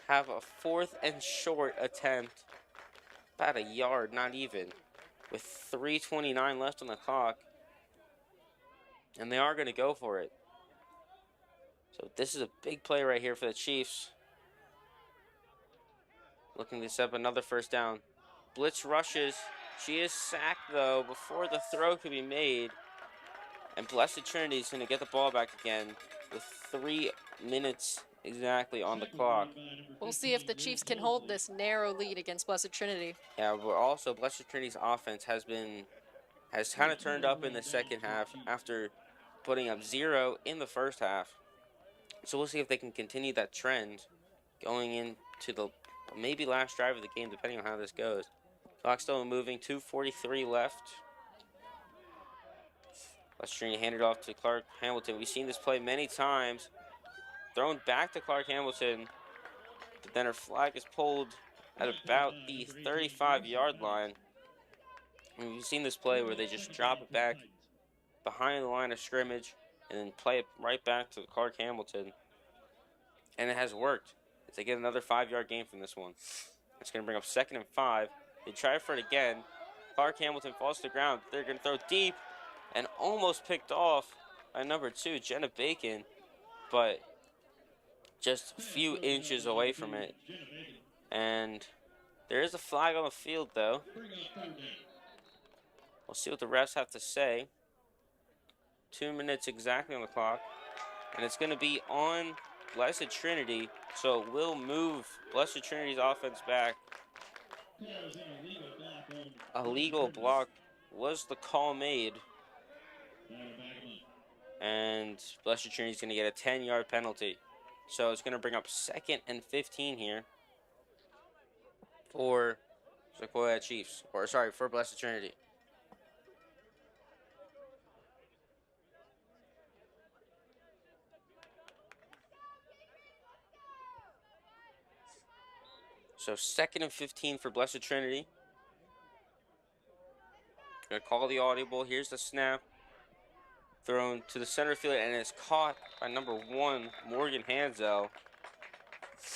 have a 4th and short attempt, about a yard, not even, with 3:29 left on the clock. And they are going to go for it. So this is a big play right here for the Chiefs. Looking to set up another first down. Blitz rushes. She is sacked, though, before the throw could be made. And Blessed Trinity is going to get the ball back again with 3 minutes exactly on the clock. We'll see if the Chiefs can hold this narrow lead against Blessed Trinity. Yeah, but also Blessed Trinity's offense has kind of turned up in the second half after putting up 0 in the first half. So we'll see if they can continue that trend going into the maybe last drive of the game, depending on how this goes. Clock still moving, 2:43 left. Blessed Trinity handed off to Clark Hamilton. We've seen this play many times. Thrown back to Clark Hamilton, but then her flag is pulled at about the 35-yard line. And we've seen this play where they just drop it back behind the line of scrimmage and then play it right back to Clark Hamilton. And it has worked. They get another 5-yard gain from this one. It's going to bring up 2nd and 5. They try for it again. Clark Hamilton falls to the ground. They're going to throw deep and almost picked off by number 2, Jenna Bacon, but just a few inches away from it. And there is a flag on the field, though. We'll see what the refs have to say. 2 minutes exactly on the clock. And it's going to be on Blessed Trinity, so it will move Blessed Trinity's offense back. A legal block was the call made. And Blessed Trinity's going to get a 10-yard penalty. So it's going to bring up 2nd and 15 here for Sequoyah Chiefs. For Blessed Trinity. So 2nd and 15 for Blessed Trinity. Gonna call the audible. Here's the snap. Thrown to the center field, and it's caught by number 1, Morgan Hansel.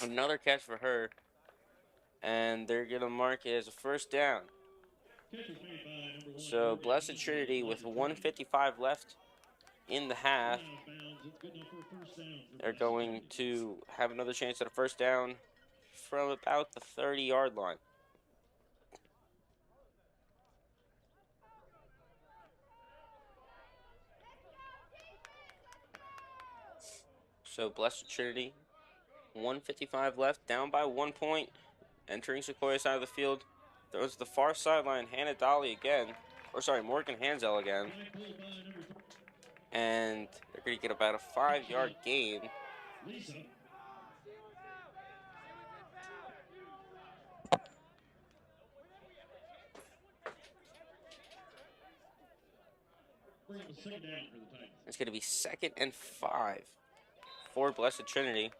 Another catch for her. And they're gonna mark it as a first down. So Blessed Trinity with 1:55 left in the half. They're going to have another chance at a first down from about the 30-yard line. So Blessed Trinity, 1:55 left, down by 1 point, entering Sequoyah side of the field. Throws to the far sideline, Hannah Dolly again, Morgan Hansel again. And they're going to get about a 5-yard gain. It's going to be 2nd and 5 for Blessed Trinity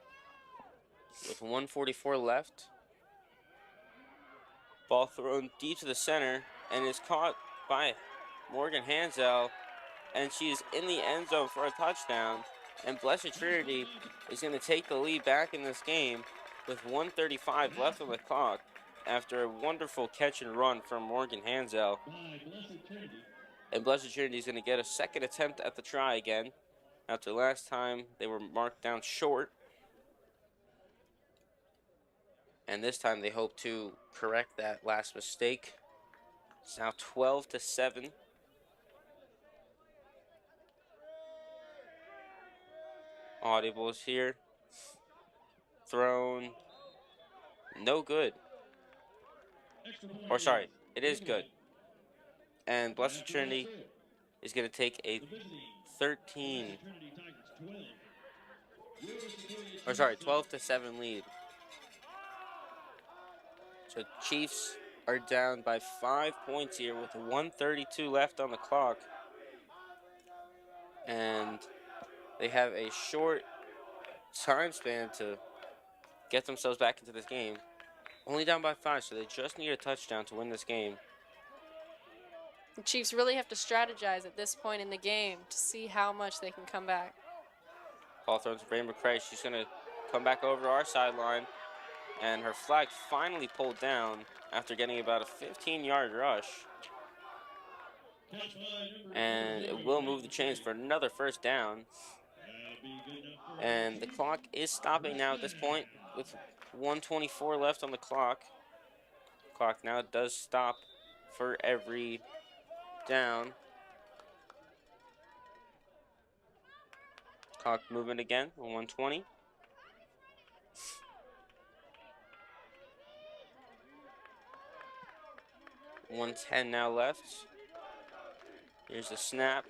with 1:44 left. Ball thrown deep to the center and is caught by Morgan Hansel, and she's in the end zone for a touchdown. And Blessed Trinity is going to take the lead back in this game with 1:35 left on the clock after a wonderful catch and run from Morgan Hansel. And Blessed Trinity is going to get a 2nd attempt at the try again, after last time they were marked down short. And this time they hope to correct that last mistake. It's now 12-7. Audible is here. Thrown. No good. It is good. And Blessed Trinity is going to take a 13 Or sorry, 12-7 lead. So Chiefs are down by 5 points here with 1:32 left on the clock. And they have a short time span to get themselves back into this game. Only down by 5, so they just need a touchdown to win this game. The Chiefs really have to strategize at this point in the game to see how much they can come back. Ball thrown to Ray McCray. She's going to come back over our sideline. And her flag finally pulled down after getting about a 15-yard rush. And it will move the chains for another first down. And the clock is stopping now at this point with 1:24 left on the clock. Clock now does stop for every down. Clock moving again, 1:20. .110 now left. Here's the snap.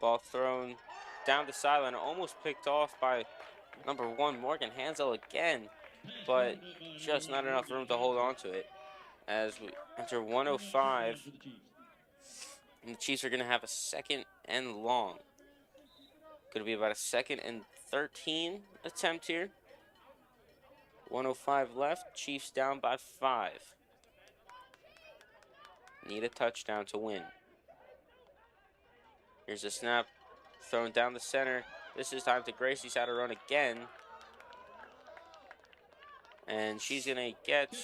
Ball thrown down the sideline, almost picked off by number 1, Morgan Hansel again, but just not enough room to hold on to it. As we enter 1:05, and the Chiefs are going to have a second and long. Going to be about a 2nd and 13 attempt here. 1:05 left, Chiefs down by 5. Need a touchdown to win. Here's a snap, thrown down the center. This is time to Gracie's how to run again. And she's going to get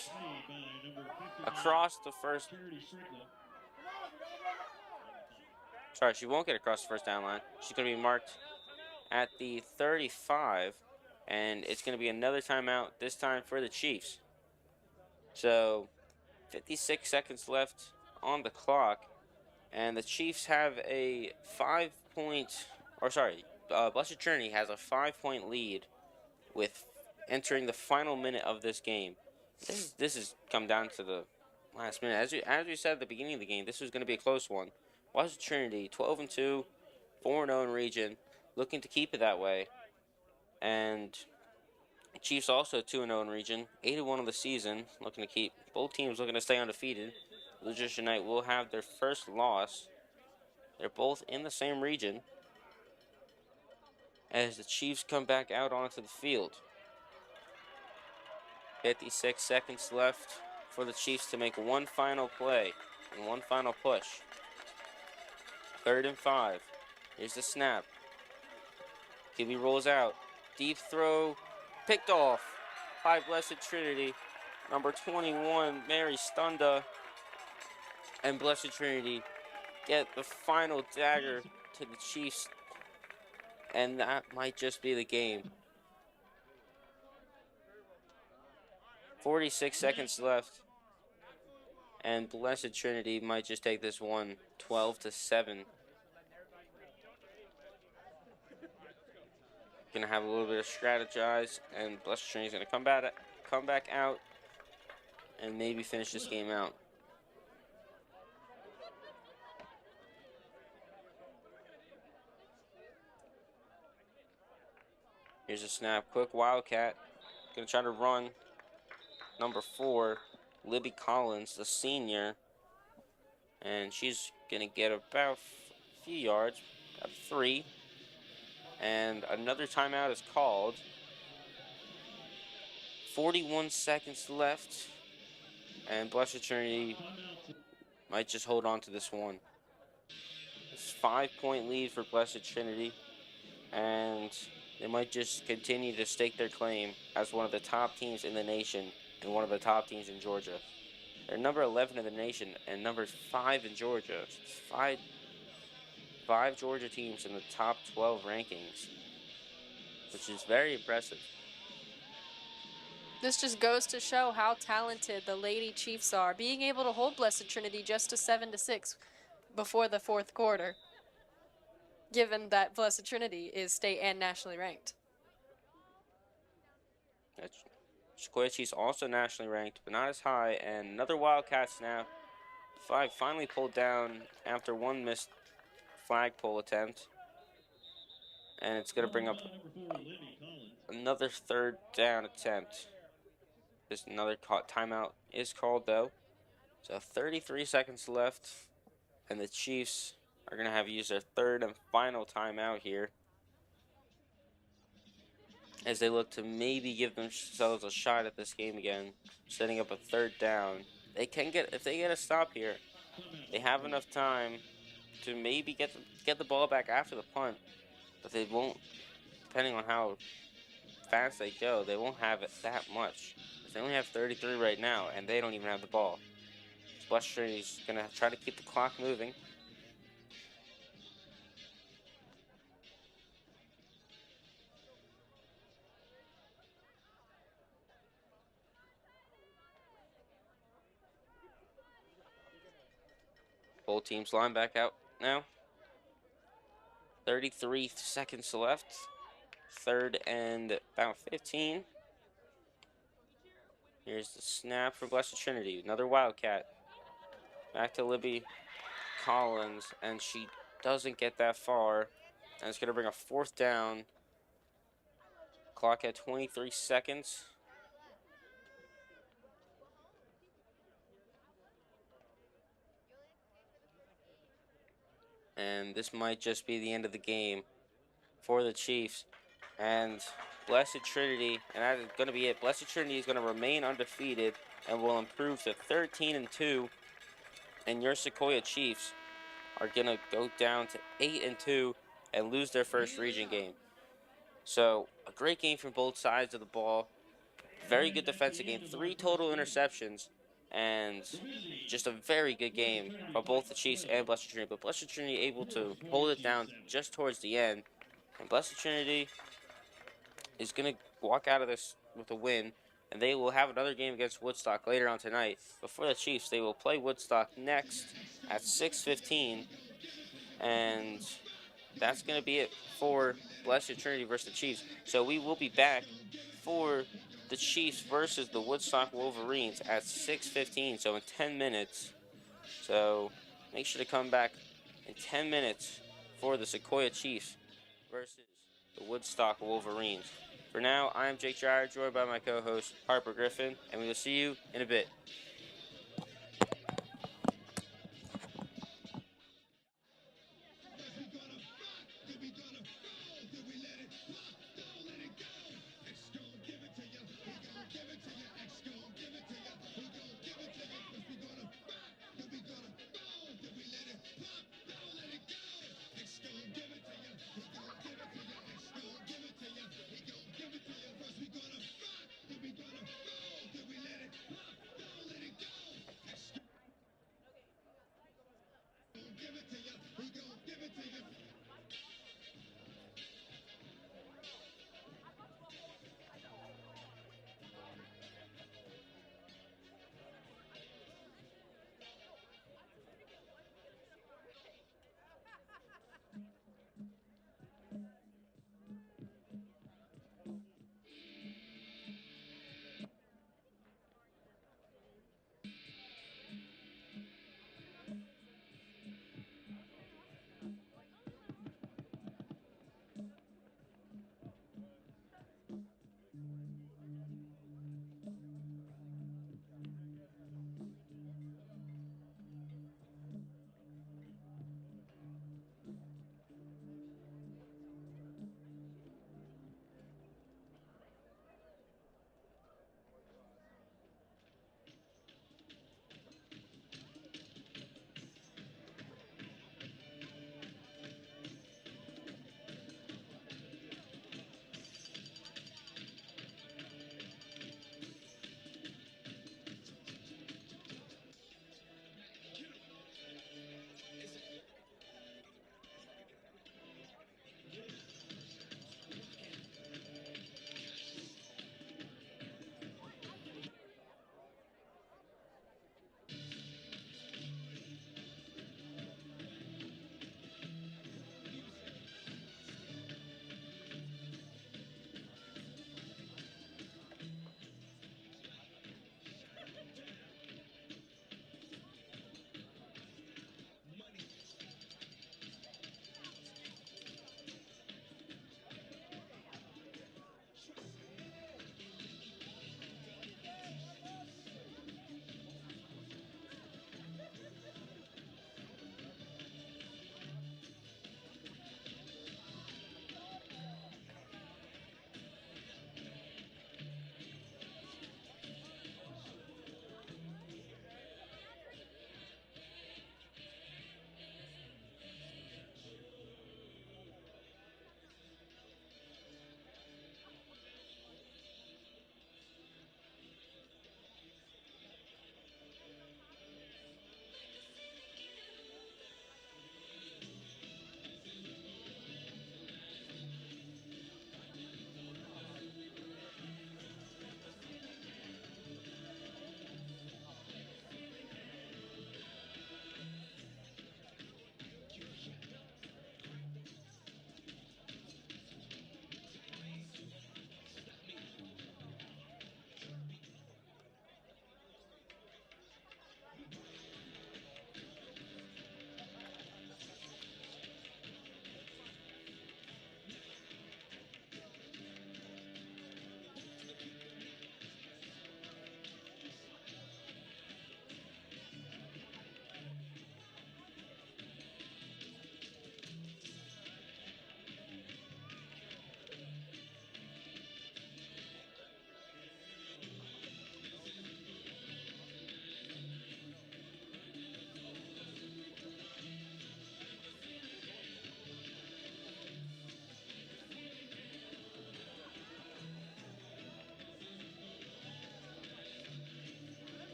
across the first. Sorry, she won't get across the first down line. She's going to be marked at the 35. And it's going to be another timeout, this time for the Chiefs. So 56 seconds left on the clock. And the Chiefs have a 5-point, Blessed Trinity has a 5-point lead with entering the final minute of this game. This has come down to the last minute. As we said at the beginning of the game, this was going to be a close one. Blessed Trinity, 12-2, 4-0 in region, looking to keep it that way. And Chiefs also 2-0 in region, 8-1 of the season, looking to keep. Both teams looking to stay undefeated. Losers tonight will have their first loss. They're both in the same region as the Chiefs come back out onto the field. 56 seconds left for the Chiefs to make one final play and one final push. 3rd and 5. Here's the snap. QB rolls out. Deep throw. Picked off by Blessed Trinity. Number 21, Mary Stunda. And Blessed Trinity get the final dagger to the Chiefs. And that might just be the game. 46 seconds left. And Blessed Trinity might just take this one 12-7. Gonna have a little bit of strategize, and Blessed Trinity's gonna come back out and maybe finish this game out. Here's a snap, quick Wildcat. Gonna try to run number 4, Libby Collins, the senior. And she's gonna get about a few yards, about 3. And another timeout is called. 41 seconds left. And Blessed Trinity might just hold on to this one. It's a 5-point lead for Blessed Trinity. And they might just continue to stake their claim as one of the top teams in the nation and one of the top teams in Georgia. They're number 11 in the nation and number 5 in Georgia. Five Georgia teams in the top 12 rankings, which is very impressive. This just goes to show how talented the Lady Chiefs are, being able to hold Blessed Trinity just to 7-6 before the 4th quarter, given that Blessed Trinity is state and nationally ranked. Sequoyah Chiefs also nationally ranked, but not as high. And another Wildcat snap. Flag finally pulled down after one missed flagpole attempt. And it's going to bring up Number 4, Libby Collins. another third down attempt. Just another timeout is called, though. So 33 seconds left, and the Chiefs are going to have used their third and final timeout here as they look to maybe give themselves a shot at this game again, setting up a third down. They can get, if they get a stop here, they have enough time to maybe get the ball back after the punt, but they won't, depending on how fast they go, they won't have it that much. They only have 33 right now, and they don't even have the ball. Blessed Trinity's going to try to keep the clock moving. Both teams line back out now. 33 seconds left. Third and about 15. Here's the snap for Blessed Trinity. Another Wildcat. Back to Libby Collins, and she doesn't get that far. And it's going to bring a fourth down. Clock at 23 seconds. And this might just be the end of the game for the Chiefs. And Blessed Trinity, and that is going to be it. Blessed Trinity is going to remain undefeated and will improve to 13-2. And your Sequoyah Chiefs are going to go down to 8-2 and lose their first region game. So a great game from both sides of the ball. Very good defensive game. 3 total interceptions. And just a very good game by both the Chiefs and Blessed Trinity. But Blessed Trinity able to hold it down just towards the end. And Blessed Trinity is going to walk out of this with a win. And they will have another game against Woodstock later on tonight. Before the Chiefs, they will play Woodstock next at 6:15. And that's going to be it for Blessed Trinity versus the Chiefs. So we will be back for the Chiefs versus the Woodstock Wolverines at 6:15, so in 10 minutes. So make sure to come back in 10 minutes for the Sequoyah Chiefs versus the Woodstock Wolverines. For now, I am Jake Dreyer, joined by my co-host Harper Griffin, and we will see you in a bit.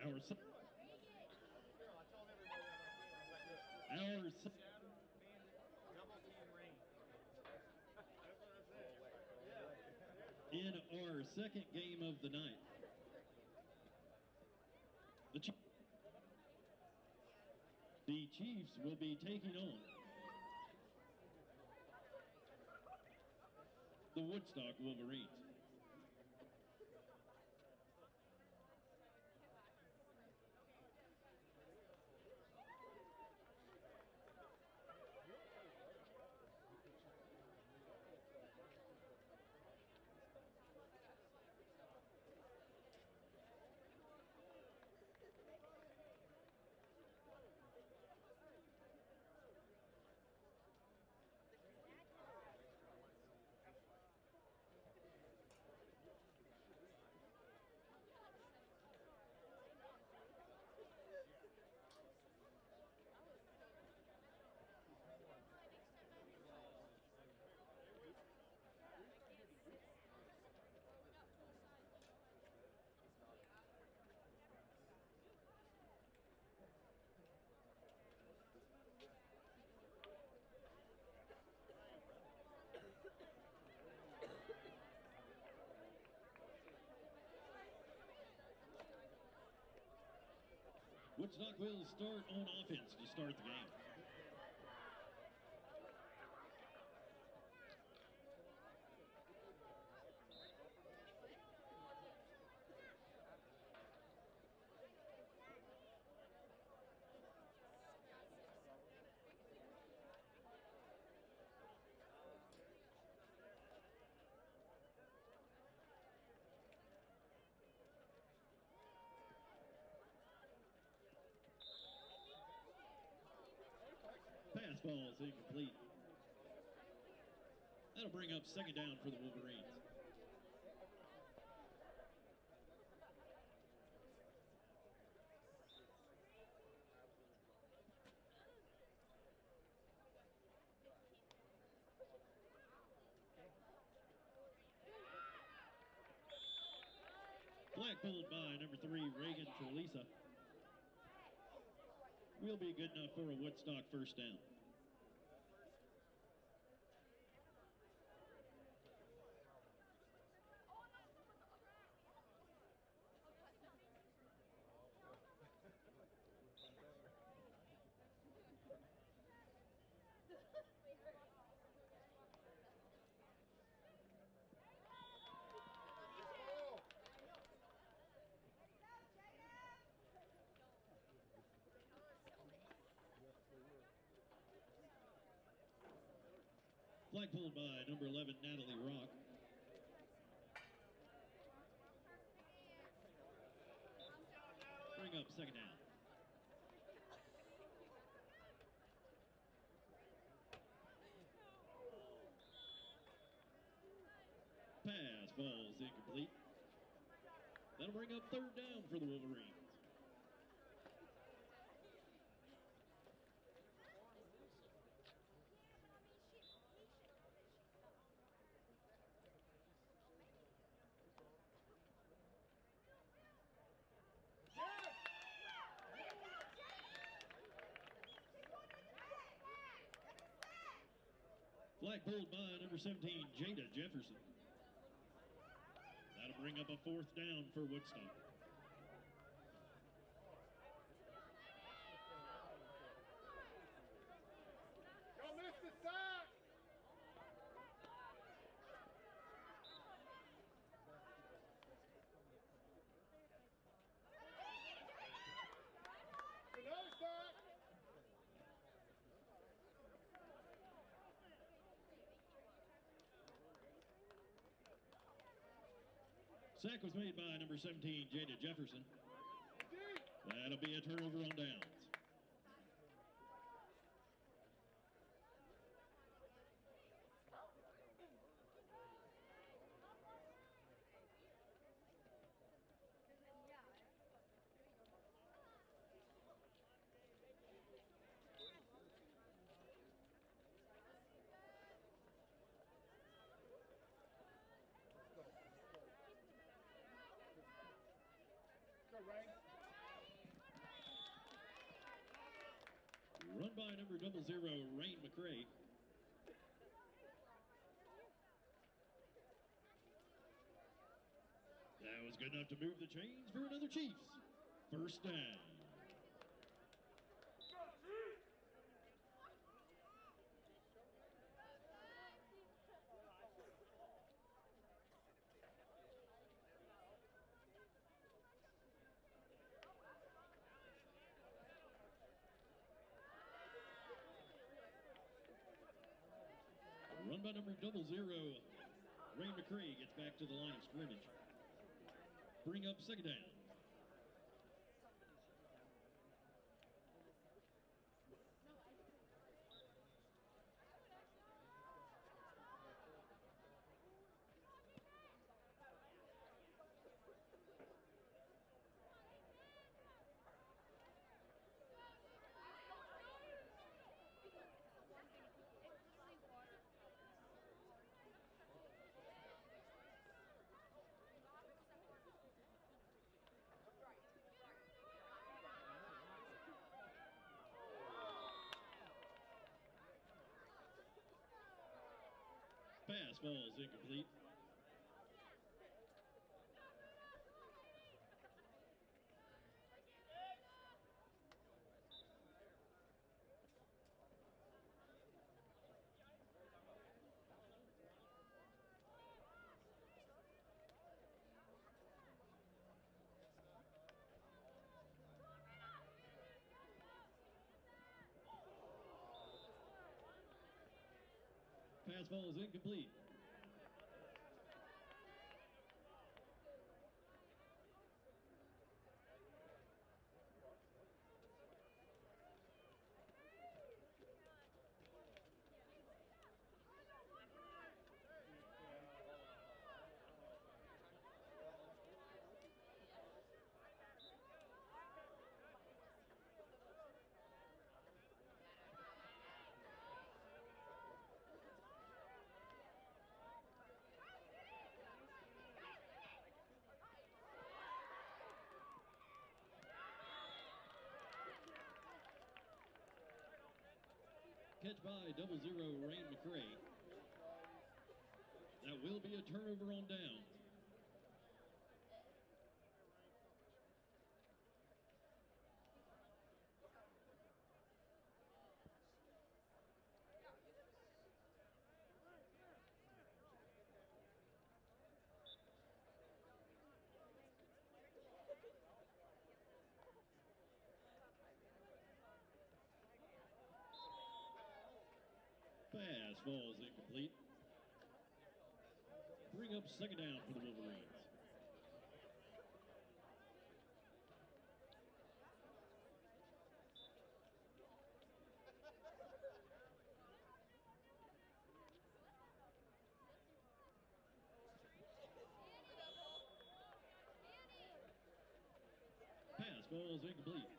Our in our second game of the night, the Chiefs will be taking on the Woodstock Wolverines. Woodstock will start on offense to start the game. Pass ball is incomplete. That'll bring up second down for the Wolverines. Flag pulled by number 3, Reagan Trelisa. Will be good enough for a Woodstock first down. Flag pulled by number 11, Natalie Rock. Bring up second down. Pass ball's incomplete. That'll bring up third down for the Wolverines. Flag pulled by number 17, Jada Jefferson. That'll bring up a fourth down for Woodstock. Y'all missed the sack! Another sack! Sack was made by number 17, Jada Jefferson. That'll be a turnover on downs. Go, Ray. by number 00, Rain McCray. That was good enough to move the chains for another Chiefs. First down. Run by number 00, Rain McCray gets back to the line of scrimmage. Bring up second down. Pass falls incomplete. Pass ball is incomplete. Catch by 00, Rain McCray. That will be a turnover on downs. Pass falls incomplete. Bring up second down for the Wolverines. Pass falls incomplete.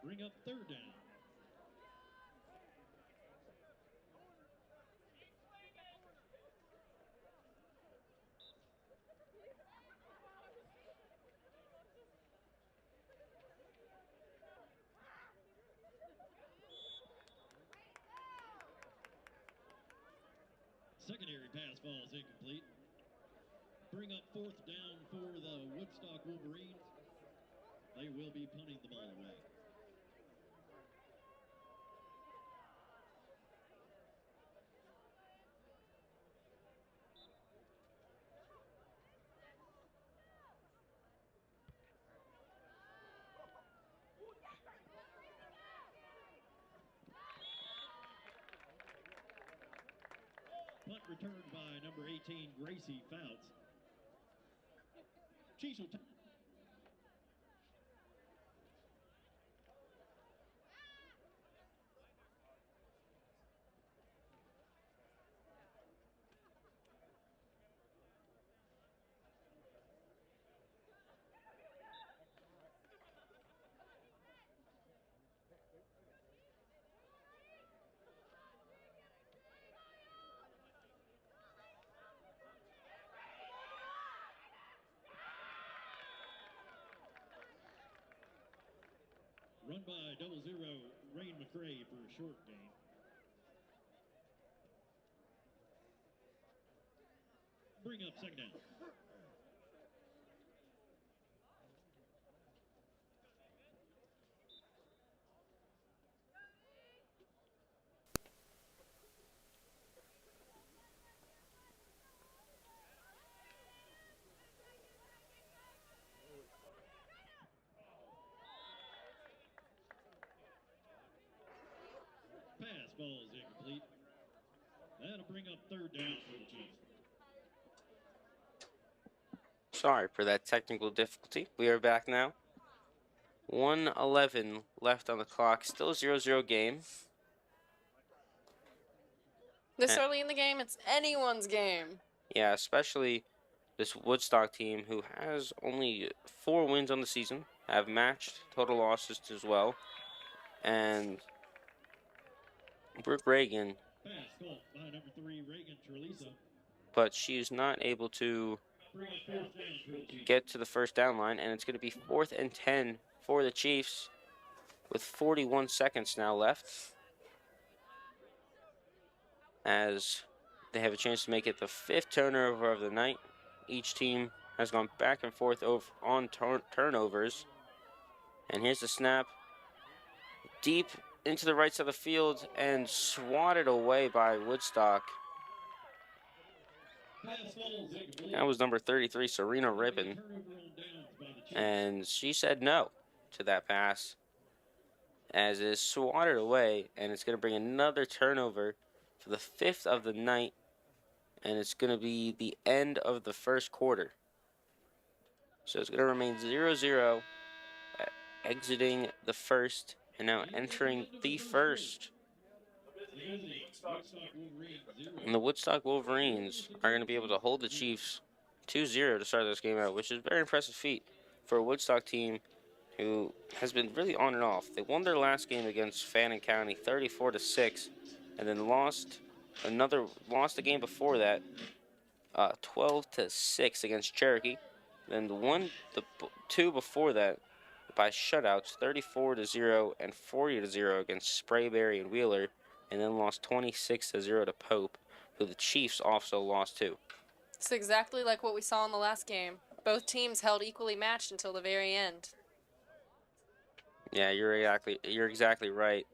Bring up third down. Secondary pass falls incomplete. Bring up fourth down for the Woodstock Wolverines. They will be punting the ball away. Punt returned by number 18, Gracie Fouts. Chiefs will Run by 00 Rain McRae for a short gain. Bring up second down. Pass ball is incomplete. That'll bring up third down for the Chiefs. Sorry for that technical difficulty. We are back now. 1:11 left on the clock. Still 0-0 game. This early in the game, it's anyone's game. Yeah, especially this Woodstock team who has only 4 wins on the season, have matched total losses as well. And Brooke Reagan, Pass caught by number 3 Reagan Trelisa. but she's not able to Bring up fourth down for the Chiefs. get to the first down line, and it's going to be 4th and 10 for the Chiefs with 41 seconds now left, as they have a chance to make it the 5th turnover of the night. Each team has gone back and forth on turnovers. And here's the snap. Deep into the right side of the field and swatted away by Woodstock. Pass ball is incomplete. That was number 33, Serena Ribbon. Turnover on downs by the Chiefs. And she said no to that pass, as it is swatted away, and it's going to bring another turnover for the 5th of the night, and it's going to be the end of the first quarter. So it's going to remain 0-0 exiting the first, and now entering the first. And the Woodstock Wolverines are going to be able to hold the Chiefs 2-0 to start this game out, which is a very impressive feat for a Woodstock team who has been really on and off. They won their last game against Fannin County 34-6, and then lost the game before that 12-6 against Cherokee. Then the 2 before that by shutouts 34-0 and 40-0 against Sprayberry and Wheeler, and then lost 26-0 to Pope, who the Chiefs also lost to. It's exactly like what we saw in the last game. Both teams held equally matched until the very end. Yeah, you're exactly right.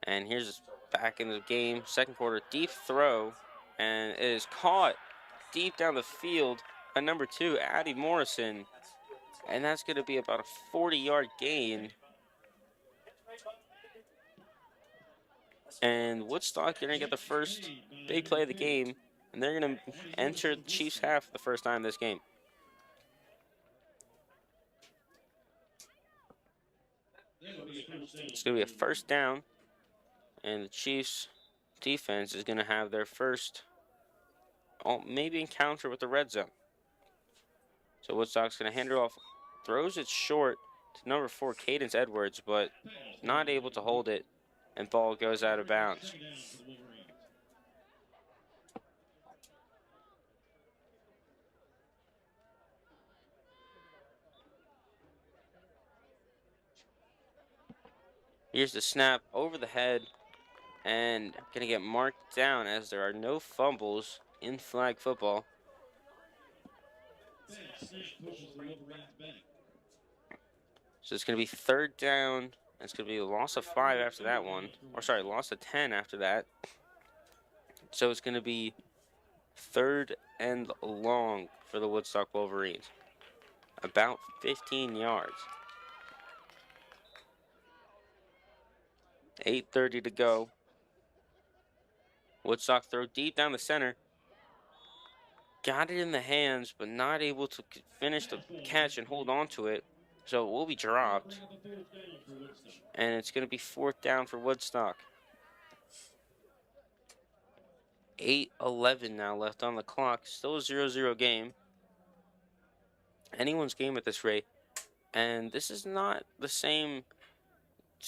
And here's back in the game, second quarter, deep throw, and it is caught deep down the field by number 2, Addie Morrison, and that's going to be about a 40-yard gain. And Woodstock going to get the first big play of the game, and they're going to enter the Chiefs' half for the first time this game. It's going to be a first down, and the Chiefs' defense is going to have their first maybe encounter with the red zone. So Woodstock's going to hand it off, throws it short to number 4, Cadence Edwards, but not able to hold it, and ball goes out of bounds. Here's the snap over the head, and going to get marked down as there are no fumbles in flag football. So it's going to be third down, and it's going to be a loss of 5 after that one. Or sorry, loss of 10 after that. So it's going to be third and long for the Woodstock Wolverines. About 15 yards. 8:30 to go. Woodstock throw deep down the center. Got it in the hands, but not able to finish the catch and hold on to it. So it will be dropped. And it's going to be 4th down for Woodstock. 8:11 now left on the clock. Still a 0-0 game. Anyone's game at this rate. And this is not the same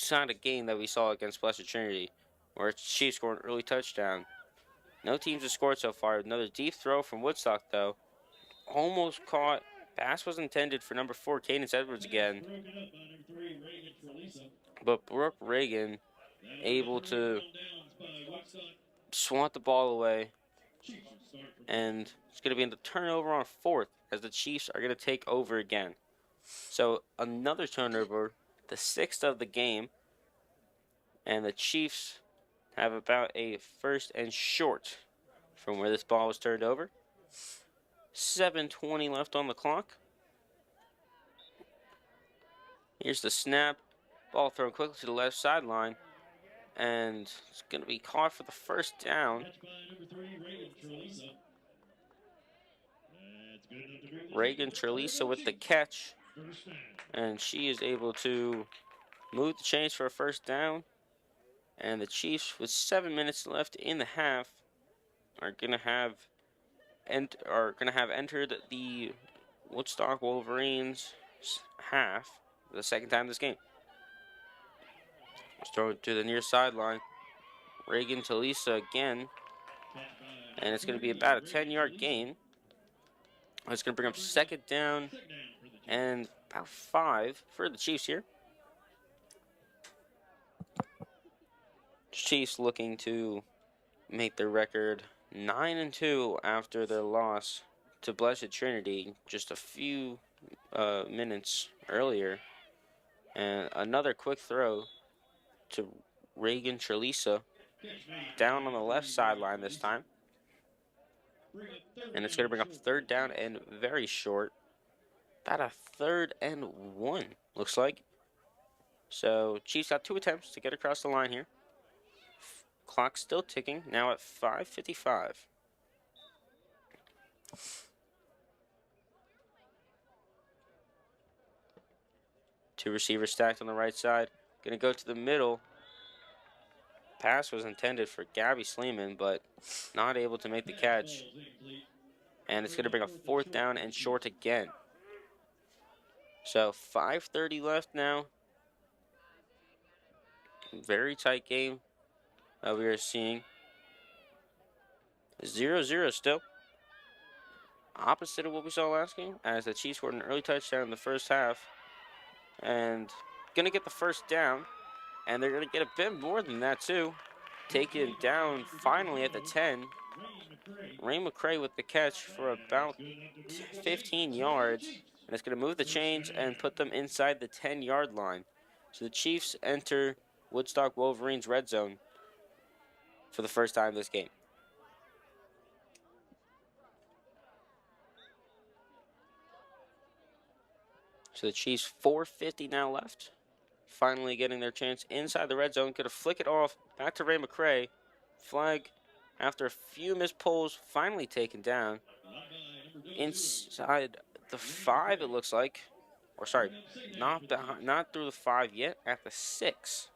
kind of game that we saw against Blessed Trinity, where Chiefs scored an early touchdown. No teams have scored so far. Another deep throw from Woodstock, though. Almost caught Pass was intended for number 4, Cadence Edwards again. Broken up by number 3, Reagan Trelisa. But Brooke Reagan That'll able be to on downs by Woodstock. swat the ball away. Chiefs will start from And it's going to be in the turnover on 4th as the Chiefs are going to take over again. So another turnover, the 6th of the game. And the Chiefs have about a 1st and short from where this ball was turned over. 7:20 left on the clock. Here's the snap. Ball thrown quickly to the left sideline. And it's going to be caught for the first down. catch by number 3, Reagan Trelisa. That's good enough to bring the Reagan Chiefs. Trelisa with the catch. First down. And she is able to move the chains for a first down. And the Chiefs, with 7 minutes left in the half, are gonna have entered the Woodstock Wolverines half the second time this game. It's thrown to the near sideline. Reagan Talisa again, and it's going to be about a 10-yard gain. It's going to bring up second down and about 5 for the Chiefs here. Chiefs looking to make their record 9-2 after their loss to Blessed Trinity just a few minutes earlier. And another quick throw to Reagan Trelisa down on the left sideline this time. And it's going to bring up third down and very short. About a 3rd and 1, looks like. So Chiefs got 2 attempts to get across the line here. Clock still ticking, now at 5:55. Two receivers stacked on the right side. Going to go to the middle. Pass was intended for Gabby Sleeman, but not able to make the catch. And it's going to bring a 4th down and short again. So 5:30 left now. Very tight game we are seeing. 0-0 still. Opposite of what we saw last game, as the Chiefs scored an early touchdown in the first half. And going to get the first down. And they're going to get a bit more than that, too. Taken down finally at the 10. Ray McCray with the catch for about 15 yards. And it's going to move the chains and put them inside the 10-yard line. So the Chiefs enter Woodstock Wolverines red zone for the first time this game. So the Chiefs 4:50 now left. Finally getting their chance inside the red zone. Gonna flick it off back to Ray McCray. Flag after a few missed pulls, finally taken down. Inside the 5 it looks like. Or sorry, not through the 5 yet, at the 6.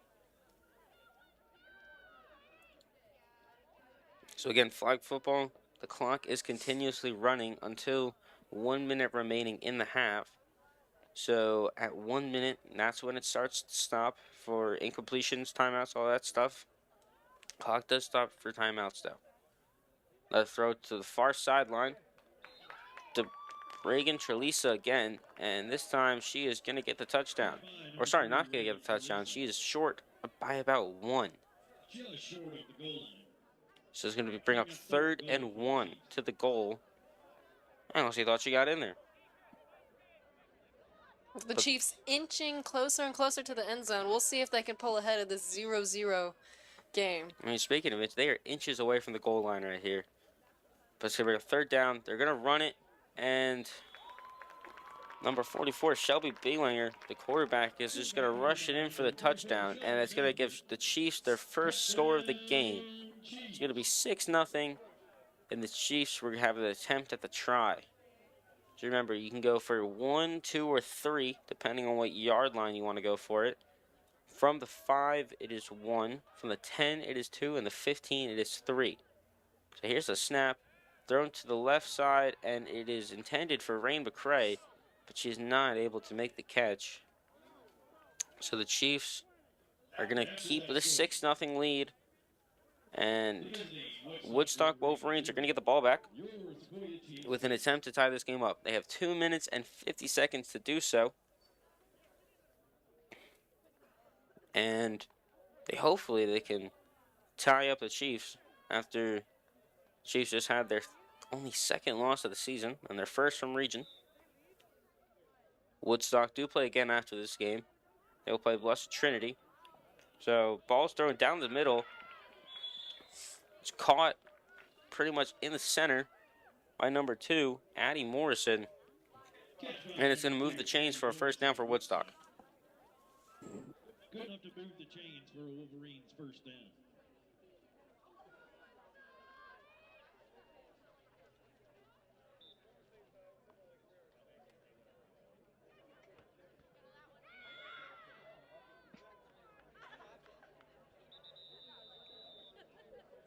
So again, flag football, the clock is continuously running until 1 minute remaining in the half. So at 1 minute, that's when it starts to stop for incompletions, timeouts, all that stuff. Clock does stop for timeouts though. Let's throw to the far sideline to Reagan Trelisa again, and this time she is going to get the touchdown. Or sorry, not going to get the touchdown. She is short by about 1. So it's going to bring up 3rd and 1 to the goal. I honestly thought she got in there. The Chiefs inching closer and closer to the end zone. We'll see if they can pull ahead of this 0-0 game. I mean, speaking of it, they are inches away from the goal line right here. But it's going to be a 3rd down. They're going to run it. And number 44, Shelby Belanger, the quarterback, is just going to rush it in for the touchdown. And it's going to give the Chiefs their first score of the game. It's going to be 6-0. And the Chiefs will have an attempt at the try. So remember, you can go for 1, 2, or 3, depending on what yard line you want to go for it. From the 5, it is 1. From the 10, it is 2. And the 15, it is 3. So here's the snap. Thrown to the left side, and it is intended for Rain McCray, but she's not able to make the catch. So the Chiefs are going to keep the 6-0 lead And Woodstock Wolverines are going to get the ball back Your Sequoyah Chiefs with an attempt to tie this game up. They have 2 minutes and 50 seconds to do so. And hopefully they can tie up the Chiefs after Chiefs just had their only second loss of the season and their first from region. Woodstock do play again after this game. They'll play Blessed Trinity. So ball's thrown down the middle. It's caught pretty much in the center by number 2, Addie Morrison. And it's going to move the chains for a first down for Woodstock. good enough to move the chains for a Wolverines first down.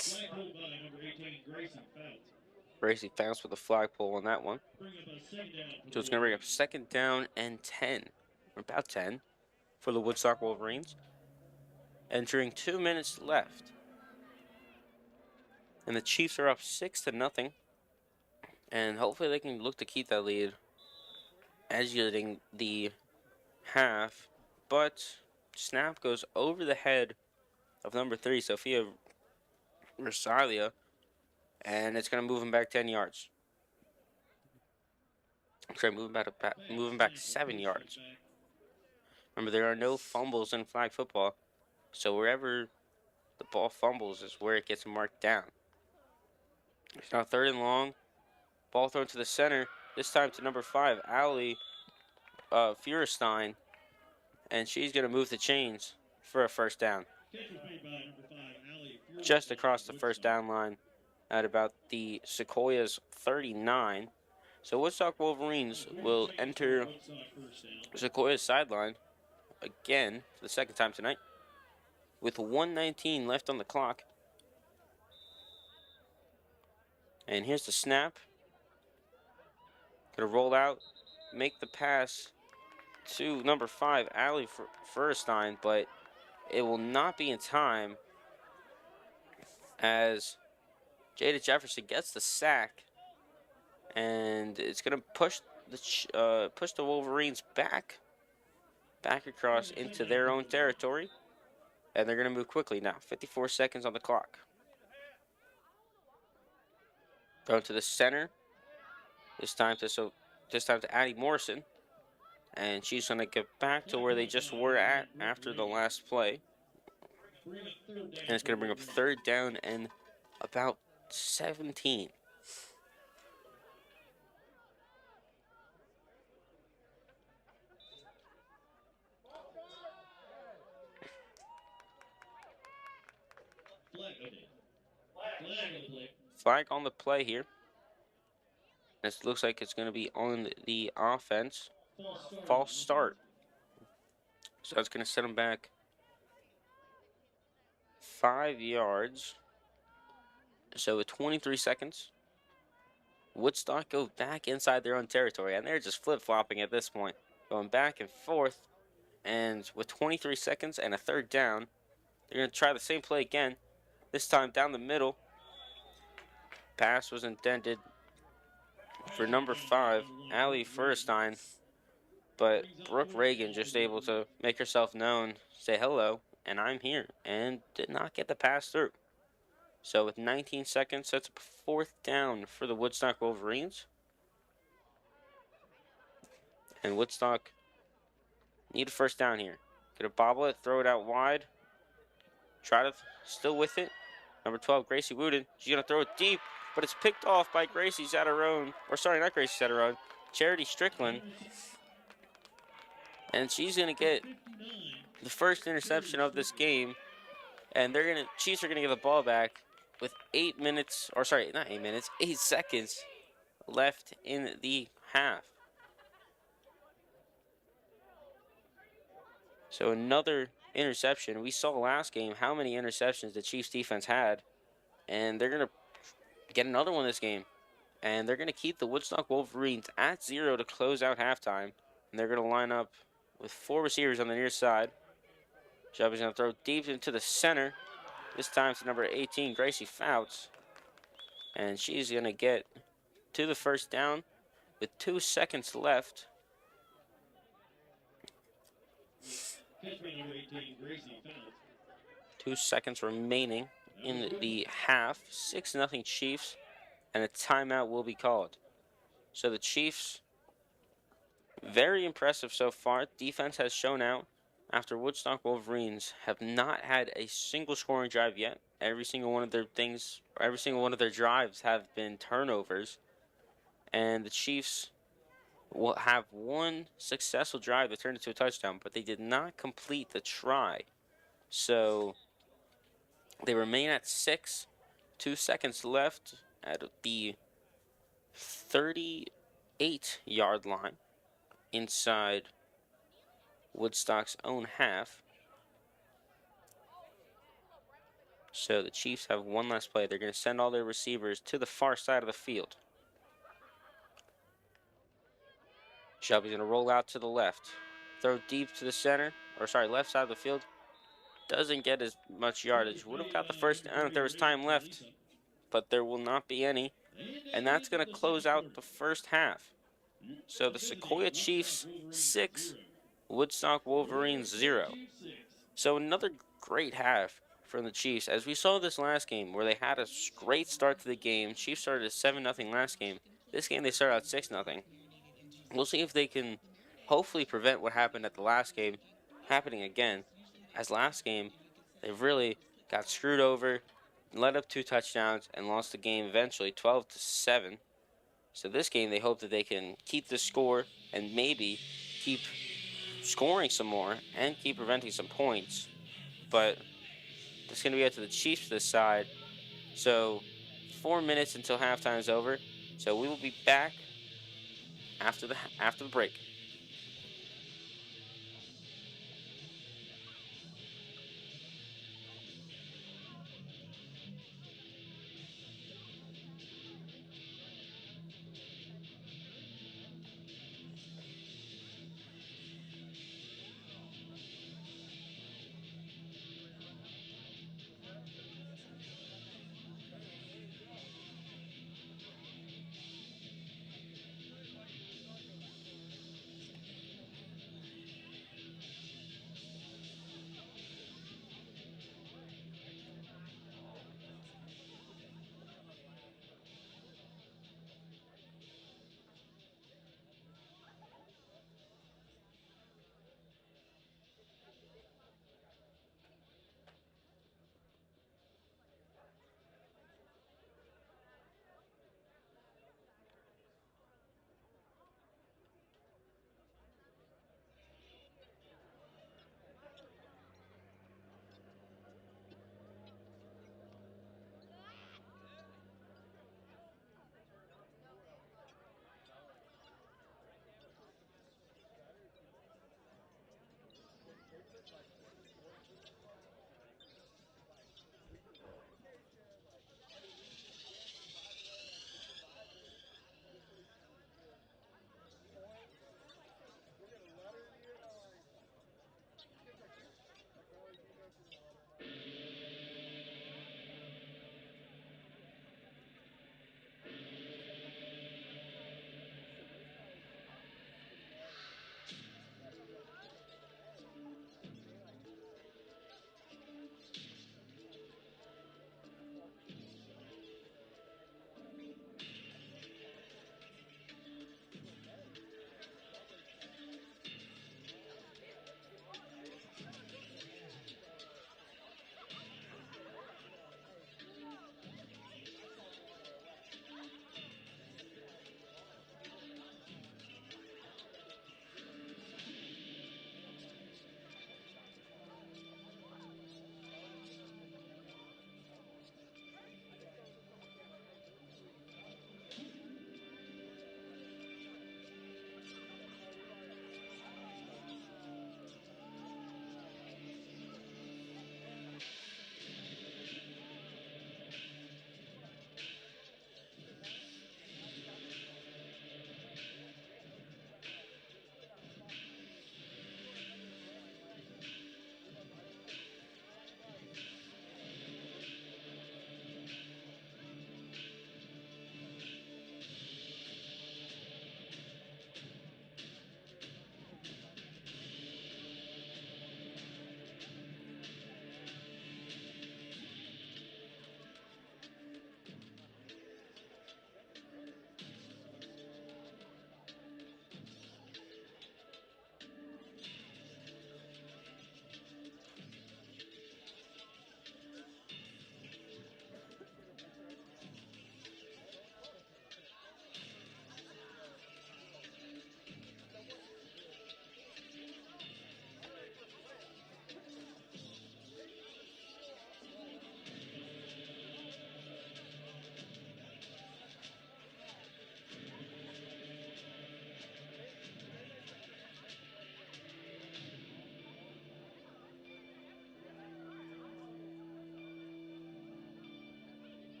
Flag pulled by number 18, Gracie Fouts. Gracie Fouts with a flagpole on that one. Bring up a second down. So it's going to bring up second down and 10, or about 10, for the Woodstock Wolverines. Entering 2 minutes left. And the Chiefs are up 6-0. And hopefully they can look to keep that lead exiting the half. But snap goes over the head of number 3, Sophia Rosalia. And it's going to move him back 10 yards. Sorry, moving back 7 yards. Remember, there are no fumbles in flag football. So wherever the ball fumbles is where it gets marked down. It's now 3rd and long. Ball thrown to the center. This time to number 5, Allie Feuerstein. And she's going to move the chains for a first down. Just across the first down line at about the Sequoiah's 39. So Woodstock Wolverines will enter Sequoiah's sideline again for the second time tonight with 1:19 left on the clock. And here's the snap. Gonna roll out, make the pass to number 5, Allie Feuerstein, but it will not be in time as Jada Jefferson gets the sack, and it's gonna push the Wolverines back across into their own territory, and they're gonna move quickly now. 54 seconds on the clock. Going to the center. This time to Addie Morrison, and she's gonna get back to where they just were at after the last play, and it's gonna bring up 3rd down and about 17. Flag on the play here. This looks like it's going to be on the offense. False start. So that's going to set them back 5 yards. So with 23 seconds, Woodstock go back inside their own territory, and they're just flip-flopping at this point, going back and forth. And with 23 seconds and a 3rd down, they're going to try the same play again. This time down the middle. Pass was intended for number 5, Allie Feuerstein, but Brooke Reagan just able to make herself known, say hello, and I'm here, and did not get the pass through. So with 19 seconds, that's a 4th down for the Woodstock Wolverines. And Woodstock need a first down here. Gonna bobble it, throw it out wide. Try to still with it. Number 12, Gracie Wooden. She's gonna throw it deep, but it's picked off by Gracie Zatterone. Or sorry, not Gracie Zatterone. Charity Strickland. And she's gonna get the first interception of this game. And Chiefs are gonna get the ball back with 8 seconds left in the half. So another interception. We saw last game how many interceptions the Chiefs defense had, and they're going to get another one this game. And they're going to keep the Woodstock Wolverines at 0 to close out halftime. And they're going to line up with 4 receivers on the near side. Shelby's going to throw deep into the center. This time to number 18, Gracie Fouts. And she's going to get to the first down with 2 seconds left. Catch by number 18, Gracie Fouts. 2 seconds remaining in the half. 6-0 Chiefs. And a timeout will be called. So the Chiefs, very impressive so far. Defense has shown out after Woodstock Wolverines have not had a single scoring drive yet. Every single one of their things, every single one of their drives have been turnovers. And the Chiefs will have one successful drive that turned into a touchdown, but they did not complete the try. So they remain at 6. 2 seconds left at the 38-yard line inside Woodstock's own half. So the Chiefs have one last play. They're going to send all their receivers to the far side of the field. Shelby's going to roll out to the left. Throw deep to the center, left side of the field. Doesn't get as much yardage. Would have got the first down if there was time left, but there will not be any. And that's going to close out the first half. So the Sequoyah Chiefs 6, Woodstock Wolverines 0. So another great half from the Chiefs. As we saw this last game where they had a great start to the game. Chiefs started at 7-0 last game. This game they started out 6-0. We'll see if they can hopefully prevent what happened at the last game happening again. As last game, they really got screwed over, led up 2 touchdowns, and lost the game eventually 12-7. So this game, they hope that they can keep the score and maybe keep scoring some more and keep preventing some points. But it's going to be up to the Chiefs this side. So 4 minutes until halftime is over. So we will be back after the break.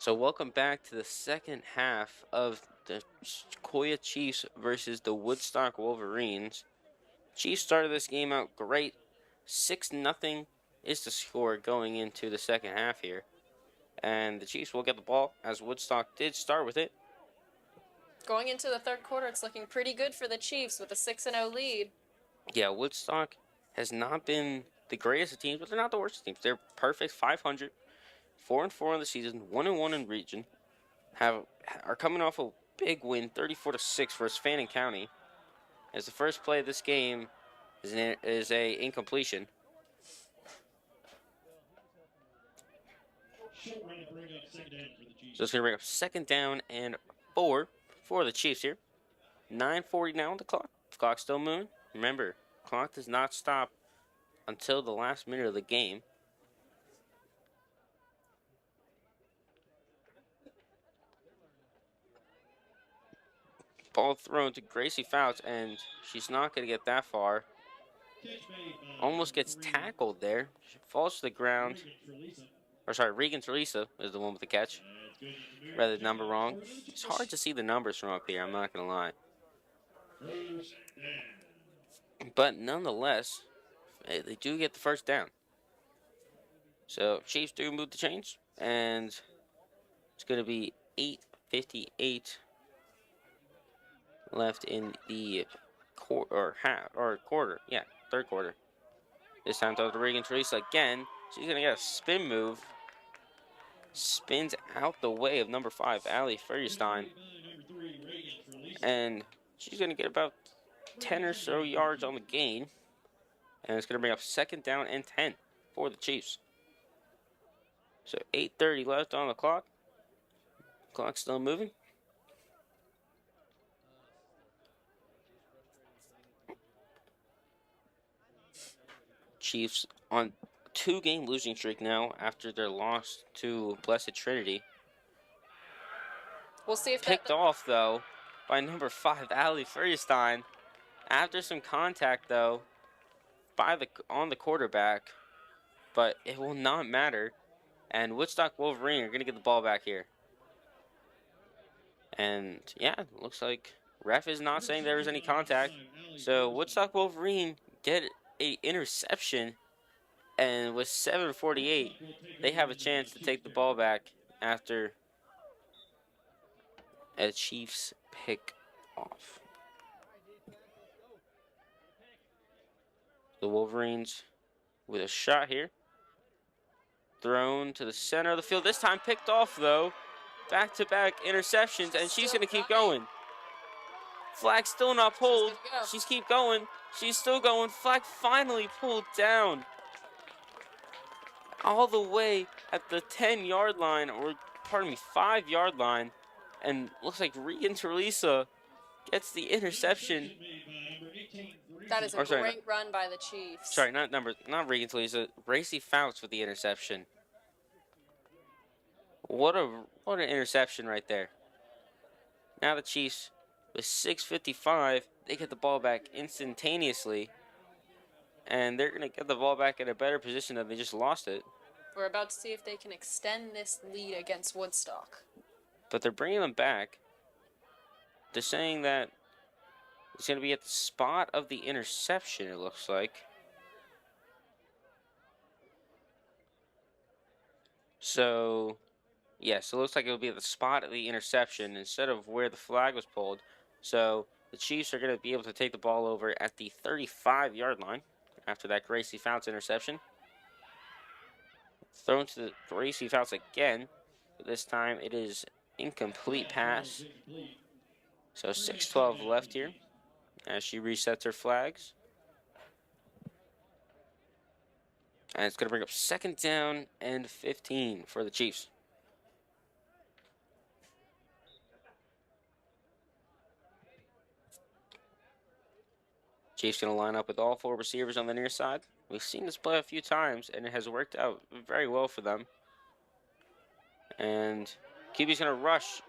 So welcome back to the second half of the Sequoyah Chiefs versus the Woodstock Wolverines. Chiefs started this game out great. 6-0 is the score going into the second half here. And the Chiefs will get the ball as Woodstock did start with it. Going into the third quarter, it's looking pretty good for the Chiefs with a 6-0 lead. Yeah, Woodstock has not been the greatest of teams, but they're not the worst of teams. They're perfect 500, 4-4 in the season, 1-1 in region. Are coming off a big win, 34-6 versus Fannin County. As the first play of this game is a incompletion. So it's going to bring up 2nd down and 4 for the Chiefs here. 9:40 now on the clock. The clock's still moving. Remember, clock does not stop until the last minute of the game. Ball thrown to Gracie Fouts, and she's not going to get that far. Almost gets tackled there. She falls to the ground. Or sorry, Regan Teresa is the one with the catch. Read the number wrong. It's hard to see the numbers from up here, I'm not going to lie. But nonetheless, they do get the first down. So Chiefs do move the chains, and it's going to be 8:58 left in the quarter. Yeah, third quarter. This time to Regan Teresa again. She's going to get a spin move. Spins out the way of number 5, Allie Feuerstein. And she's going to get about 10 or so yards on the gain. And it's going to bring up 2nd down and 10 for the Chiefs. So 8:30 left on the clock. Clock's still moving. Chiefs on 2-game losing streak now after their loss to Blessed Trinity. We'll see if Picked off, though, by number 5, Allie Feuerstein. After some contact, though, on the quarterback. But it will not matter. And Woodstock Wolverine are going to get the ball back here. And, yeah, looks like ref is not saying there was any contact. So Woodstock Wolverine get an interception. And with 7:48, they have a chance to take the ball back after a Chiefs pick off. The Wolverines with a shot here. Thrown to the center of the field. This time picked off, though. Back-to-back interceptions, and she's going to keep going. Flag still not pulled. She's keep going. She's still going. Flag finally pulled down. All the way at the 10-yard line, or pardon me, 5-yard line. And looks like Regan Teresa gets the interception. That is a great run by the Chiefs. Sorry, not Regan Teresa. Gracie Fouts with the interception. What an interception right there. Now the Chiefs, with 6:55, they get the ball back instantaneously. And they're going to get the ball back in a better position than they just lost it. We're about to see if they can extend this lead against Woodstock. But they're bringing them back. They're saying that it's going to be at the spot of the interception, it looks like. So, yes, it looks like it'll be at the spot of the interception instead of where the flag was pulled. So, the Chiefs are going to be able to take the ball over at the 35-yard line after that Gracie Fouts interception. Thrown to the Gracie Fouts again. But this time it is incomplete pass. So 6:12 left here as she resets her flags. And it's going to bring up 2nd down and 15 for the Chiefs. Chiefs going to line up with all 4 receivers on the near side. We've seen this play a few times, and it has worked out very well for them. And QB's going to rush,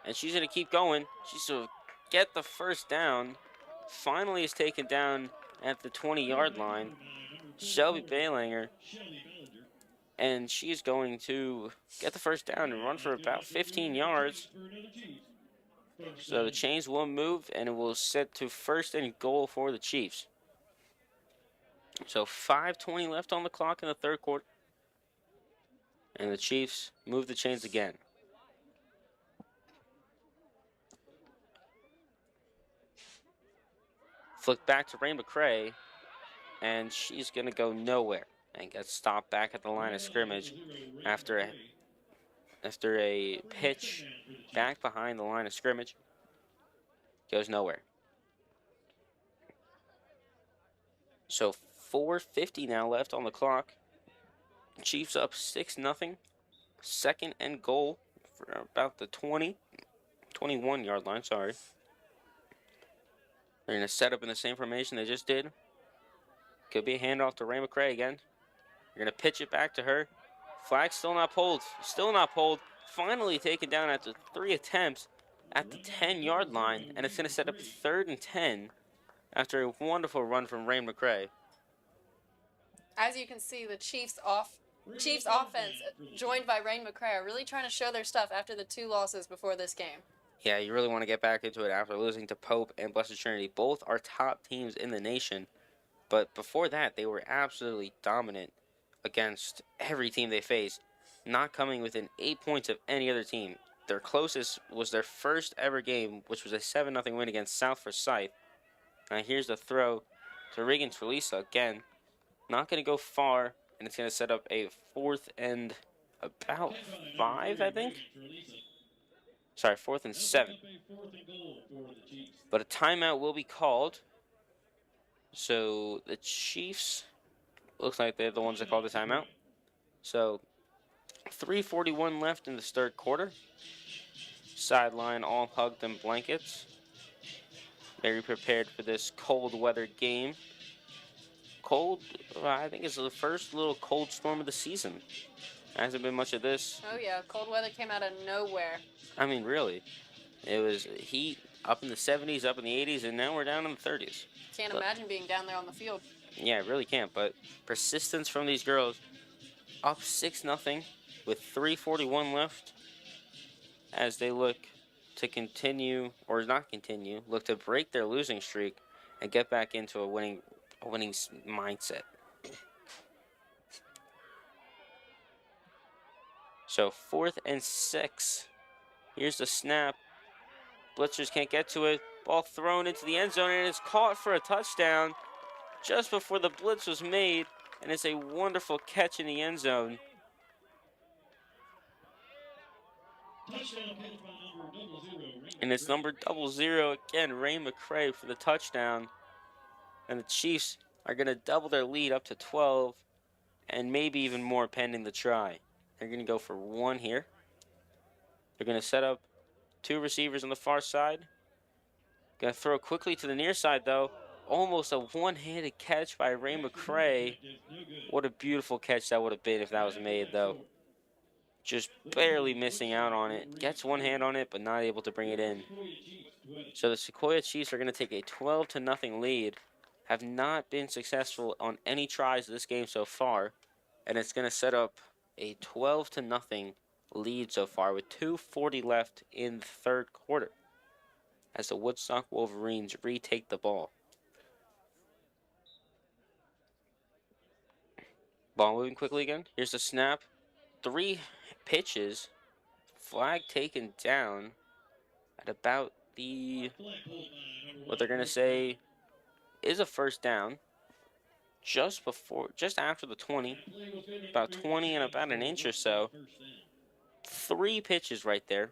and she's going to keep going. She's going to get the first down. Finally is taken down at the 20-yard line. Shelby Baylanger and she's going to get the first down and run for about 15 yards. So the chains will move, and it will set to first and goal for the Chiefs. So 5:20 left on the clock in the third quarter, and the Chiefs move the chains again. Flick back to Ray McCray, and she's going to go nowhere and get stopped back at the line of scrimmage after a pitch back behind the line of scrimmage. Goes nowhere. So 4:50 now left on the clock. Chiefs up 6-0. Second and goal for about the 21-yard line, sorry. They're going to set up in the same formation they just did. Could be a handoff to Ray McCray again. They're going to pitch it back to her. Flag still not pulled. Still not pulled. Finally taken down after 3 attempts at the 10-yard line. And it's going to set up 3rd and 10 after a wonderful run from Ray McCray. As you can see, the Chiefs offense, joined by Rain McCray, are really trying to show their stuff after the 2 losses before this game. Yeah, you really want to get back into it after losing to Pope and Blessed Trinity. Both are top teams in the nation. But before that, they were absolutely dominant against every team they faced, not coming within 8 points of any other team. Their closest was their first ever game, which was a 7-0 win against South Forsyth. Now here's the throw to Regan Trelisa again. Not going to go far, and it's going to set up a 4th and about 5, I think. Sorry, 4th and 7. But a timeout will be called. So the Chiefs, looks like they're the ones that called the timeout. So 3:41 left in this third quarter. Sideline all hugged in blankets. Very prepared for this cold weather game. Cold, I think it's the first little cold storm of the season. Hasn't been much of this. Oh yeah, cold weather came out of nowhere. I mean, really. It was heat up in the 70s, up in the 80s, and now we're down in the 30s. Can't imagine being down there on the field. Yeah, I really can't. But persistence from these girls. Up 6-0 with 3:41 left as they look to continue, or not continue, look to break their losing streak and get back into a winning mindset. So 4th and 6. Here's the snap. Blitzers can't get to it. Ball thrown into the end zone, and it's caught for a touchdown just before the blitz was made, and it's a wonderful catch in the end zone. And it's number 00 again, Ray McCray for the touchdown. And the Chiefs are going to double their lead up to 12, and maybe even more pending the try. They're going to go for 1 here. They're going to set up 2 receivers on the far side. Going to throw quickly to the near side, though. Almost a one-handed catch by Ray McCray. What a beautiful catch that would have been if that was made, though. Just barely missing out on it. Gets one hand on it, but not able to bring it in. So the Sequoyah Chiefs are going to take a 12-0 lead. Have not been successful on any tries this game so far. And it's going to set up a 12-0 lead so far with 2:40 left in the third quarter as the Woodstock Wolverines retake the ball. Ball moving quickly again. Here's the snap. 3 pitches. Flag taken down at about what they're going to say is a first down. Just after the 20. About 20 and about an inch or so. 3 pitches right there.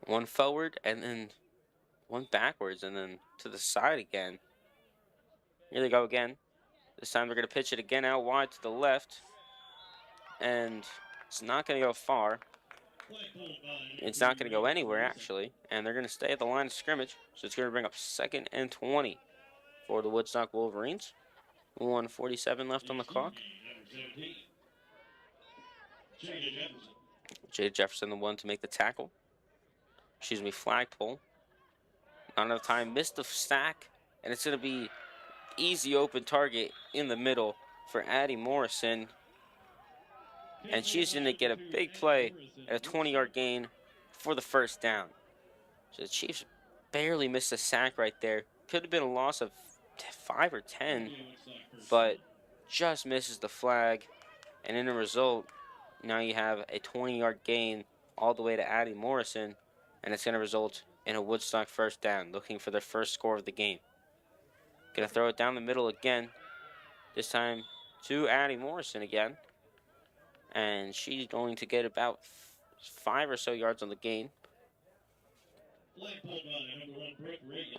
1 forward and then 1 backwards and then to the side again. Here they go again. This time they're going to pitch it again out wide to the left. And it's not going to go far. It's not going to go anywhere, actually. And they're going to stay at the line of scrimmage. So it's going to bring up 2nd and 20 for the Woodstock Wolverines. 1:47 left on the clock. Jada Jefferson, the one to make the tackle. Flagpole. Not enough time. Missed the sack. And it's going to be easy open target in the middle. for Addie Morrison. And she's going to get a big play at a 20-yard gain for the first down. So the Chiefs barely missed a sack right there. Could have been a loss of 5 or 10, but just misses the flag. And in the result, now you have a 20-yard gain all the way to Addie Morrison, and it's going to result in a Woodstock first down, looking for their first score of the game. Going to throw it down the middle again, this time to Addie Morrison again. And she's going to get about 5 or so yards on the gain.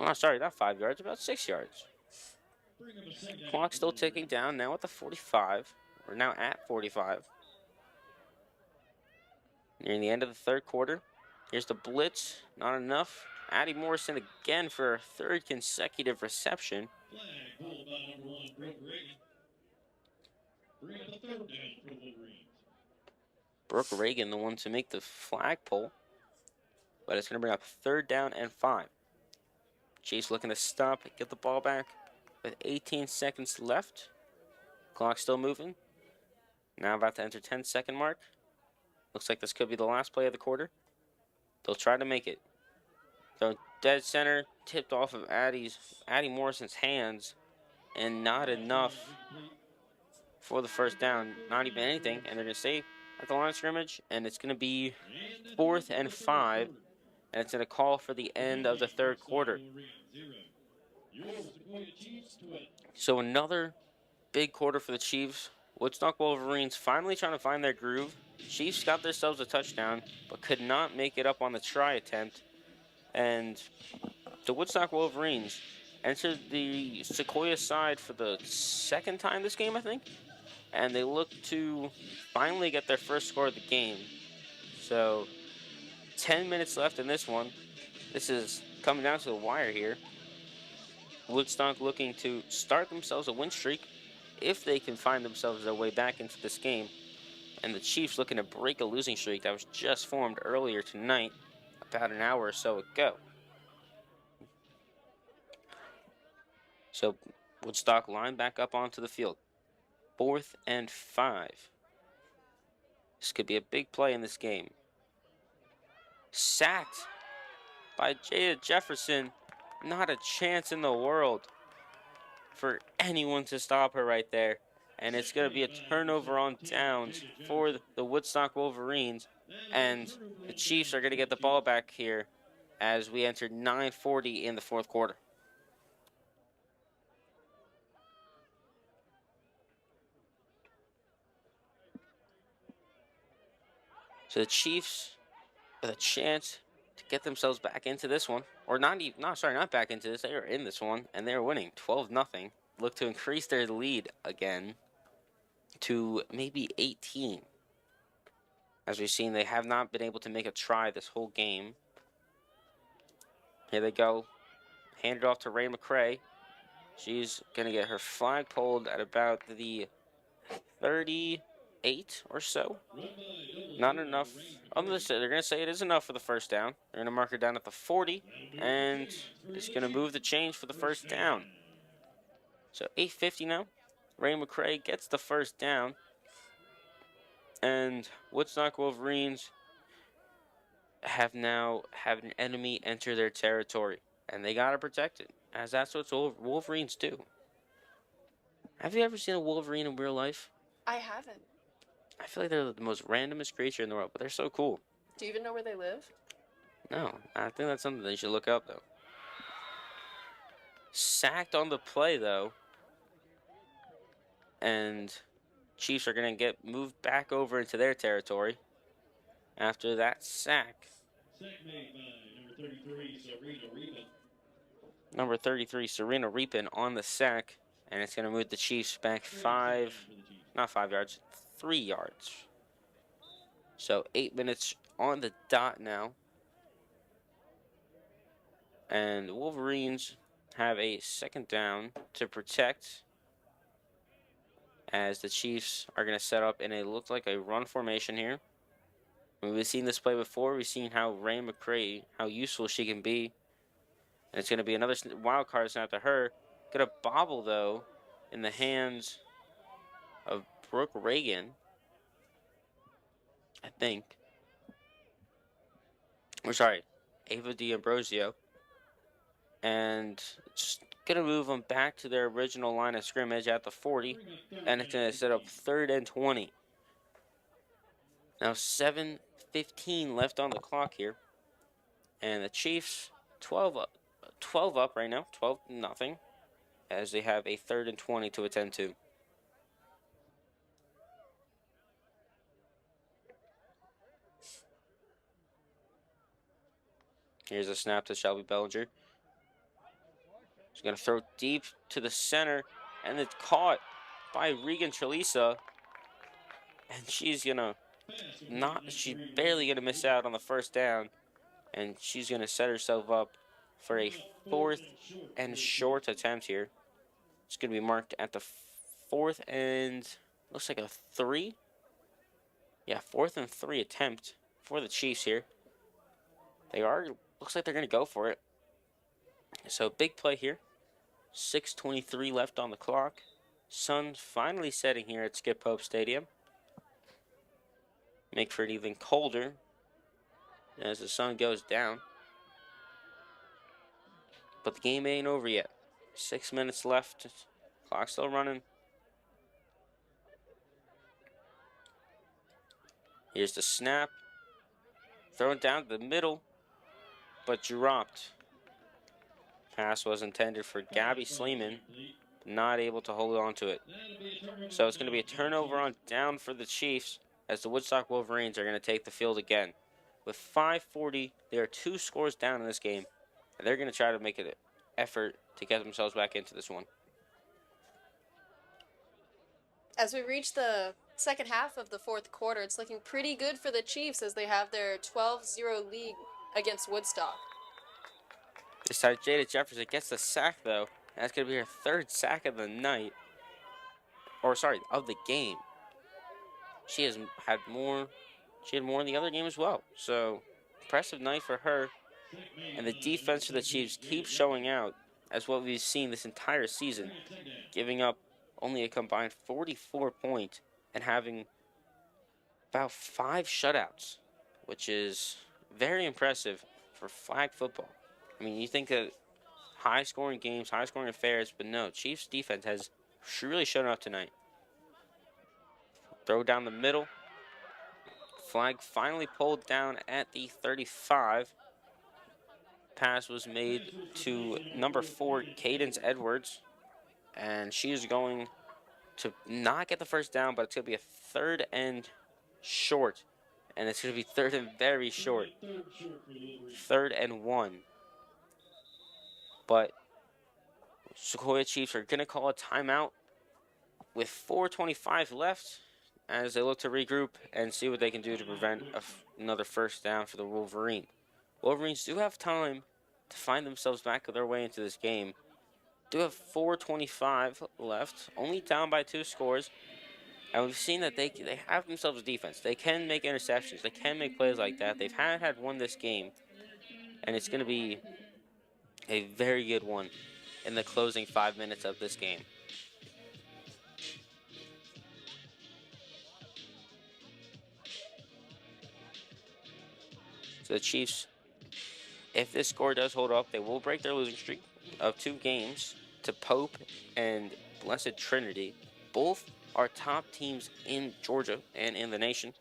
Oh, sorry, not 5 yards, about 6 yards. Clock still ticking down now at the 45. We're now at 45. Nearing the end of the third quarter. Here's the blitz. Not enough. Addie Morrison again for her third consecutive reception. Brooke Reagan, the one to make the flagpole. But it's going to bring up 3rd down and 5. Chiefs looking to stop, get the ball back with 18 seconds left. Clock still moving. Now about to enter 10-second mark. Looks like this could be the last play of the quarter. They'll try to make it. Throw dead center, tipped off of Addie Morrison's hands, and not enough for the first down. Not even anything, and they're going to stay at the line of scrimmage, and it's going to be 4th and 5, and it's going to call for the end of the third quarter. So another big quarter for the Chiefs. Woodstock Wolverines finally trying to find their groove. Chiefs got themselves a touchdown, but could not make it up on the try attempt. And the Woodstock Wolverines entered the Sequoyah side for the 2nd time this game, I think. And they look to finally get their first score of the game. So 10 minutes left in this one. This is coming down to the wire here. Woodstock looking to start themselves a win streak if they can find themselves their way back into this game. And the Chiefs looking to break a losing streak that was just formed earlier tonight, about an hour or so ago. So Woodstock line back up onto the field. 4th and 5. This could be a big play in this game. Sacked by Jada Jefferson. Not a chance in the world for anyone to stop her right there. And it's going to be a turnover on downs for the Woodstock Wolverines. And the Chiefs are going to get the ball back here as we enter 9:40 in the fourth quarter. So the Chiefs with a chance to get themselves back into this one. Or not back into this. They were in this one, and they were winning 12-0. Look to increase their lead again to maybe 18. As we've seen, they have not been able to make a try this whole game. Here they go. Hand it off to Ray McCray. She's going to get her flag pulled at about the 38 or so. Not enough. They're going to say it is enough for the first down. They're going to mark her down at the 40, and it's going to move the chains for the first down. So 8:50 now. Ray McCray gets the first down. And Woodstock Wolverines have now had an enemy enter their territory. And they got to protect it, as that's what Wolverines do. Have you ever seen a Wolverine in real life? I haven't. I feel like they're the most randomest creature in the world, but they're so cool. Do you even know where they live? No, I think that's something they should look up, though. Sacked on the play, though. And Chiefs are going to get moved back over into their territory after that sack. Sack made by number 33, Serena Reba. Number 33, Serena Reapin on the sack. And it's going to move the Chiefs back 3 yards. So 8 minutes on the dot now. And the Wolverines have a second down to protect, as the Chiefs are going to set up in a looks like a run formation here. We've seen this play before. We've seen how Ray McCray, how useful she can be. And it's going to be another wild card snap to her. Going to bobble, though, in the hands of Brooke Reagan, I think. Or sorry, Ava D'Ambrosio. And just going to move them back to their original line of scrimmage at the 40. And it's going to set up 3rd and 20. Now 7:15 left on the clock here. And the Chiefs 12 up right now, 12-0, as they have a 3rd and 20 to attend to. Here's a snap to Shelby Bellinger. She's going to throw deep to the center, and it's caught by Regan Chalisa. And she's going to she's barely going to miss out on the first down. And she's going to set herself up for a 4th and short attempt here. It's going to be marked at the 4th and looks like a 3. Yeah, 4th and 3 attempt for the Chiefs here. Looks like they're going to go for it. So big play here. 6:23 left on the clock. Sun finally setting here at Skip Pope Stadium. Make for it even colder as the sun goes down. But the game ain't over yet. 6 minutes left. Clock still running. Here's the snap. Thrown down the middle, but dropped. Pass was intended for Gabby Sleeman, but not able to hold on to it. So it's going to be a turnover on down for the Chiefs as the Woodstock Wolverines are going to take the field again. With 5:40, they are 2 scores down in this game, and they're going to try to make an effort to get themselves back into this one. As we reach the second half of the 4th quarter, it's looking pretty good for the Chiefs as they have their 12-0 lead against Woodstock. This time, Jada Jefferson gets the sack, though. That's going to be her 3rd sack of the night. Or, sorry, of the game. She had more in the other game as well. So, impressive night for her. And the defense for the Chiefs keeps showing out as what we've seen this entire season, giving up only a combined 44 points and having about 5 shutouts, which is very impressive for flag football. I mean, you think of high-scoring games, high-scoring affairs, but no, Chiefs defense has really shown up tonight. Throw down the middle. Flag finally pulled down at the 35. Pass was made to number 4, Cadence Edwards, and she is going to not get the first down, but it's going to be a 3rd and short, and it's going to be 3rd and very short. 3rd and 1. But Sequoyah Chiefs are going to call a timeout with 4:25 left as they look to regroup and see what they can do to prevent another first down for the Wolverines. Wolverines do have time to find themselves back their way into this game. Do have 4:25 left, only down by 2 scores. And we've seen that they have themselves a defense. They can make interceptions. They can make plays like that. They've had one this game. And it's going to be a very good one in the closing 5 minutes of this game. So the Chiefs, if this score does hold up, they will break their losing streak of 2 games to Pope and Blessed Trinity. Both are top teams in Georgia and in the nation,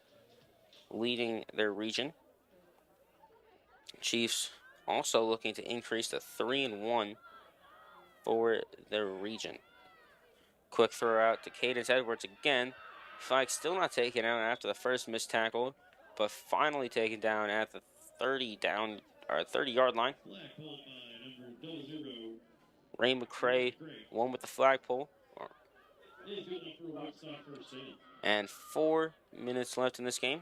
leading their region. Chiefs also looking to increase to 3-1 for their region. Quick throw out to Cadence Edwards again. Flag still not taken out after the first missed tackle, but finally taken down at the 30-yard line. Ray McCray won with the flagpole. And 4 minutes left in this game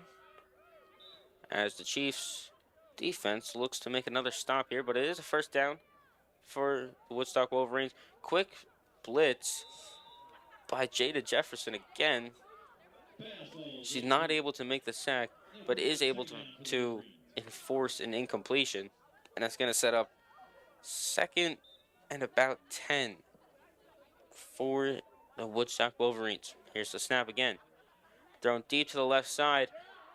as the Chiefs defense looks to make another stop here, but it is a first down for the Woodstock Wolverines. Quick blitz by Jada Jefferson again. She's not able to make the sack, but is able to enforce an incompletion, and that's going to set up 2nd and about 10 for the Woodstock Wolverines. Here's the snap again. Thrown deep to the left side.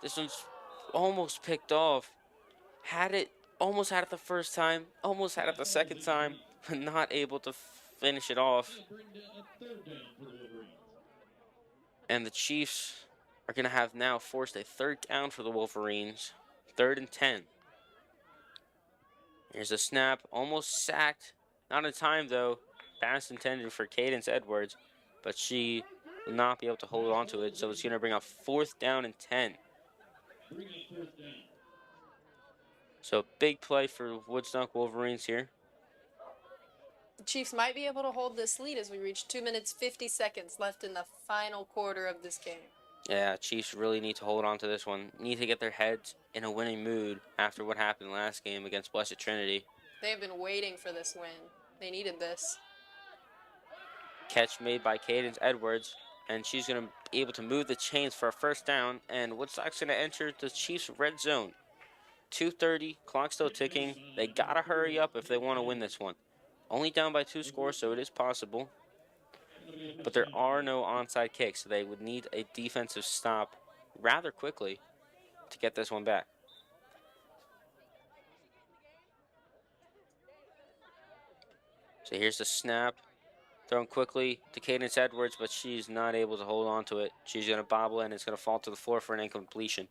This one's almost picked off. Almost had it the first time, almost had it the second time, but not able to finish it off. And the Chiefs are going to have now forced a third down for the Wolverines. 3rd and 10. Here's a snap, almost sacked. Not in time though. Pass intended for Cadence Edwards, but she will not be able to hold on to it, so it's going to bring up 4th down and 10. So big play for Woodstock Wolverines here. The Chiefs might be able to hold this lead as we reach 2 minutes 50 seconds left in the final quarter of this game. Yeah, Chiefs really need to hold on to this one. Need to get their heads in a winning mood after what happened last game against Blessed Trinity. They've been waiting for this win. They needed this. Catch made by Cadence Edwards, and she's going to be able to move the chains for a first down, and Woodstock's going to enter the Chiefs' red zone. 2:30, clock still ticking. They got to hurry up if they want to win this one. Only down by 2 scores, so it is possible. But there are no onside kicks, so they would need a defensive stop rather quickly to get this one back. So here's the snap. Thrown quickly to Cadence Edwards, but she's not able to hold on to it. She's going to bobble and it's going to fall to the floor for an incompletion.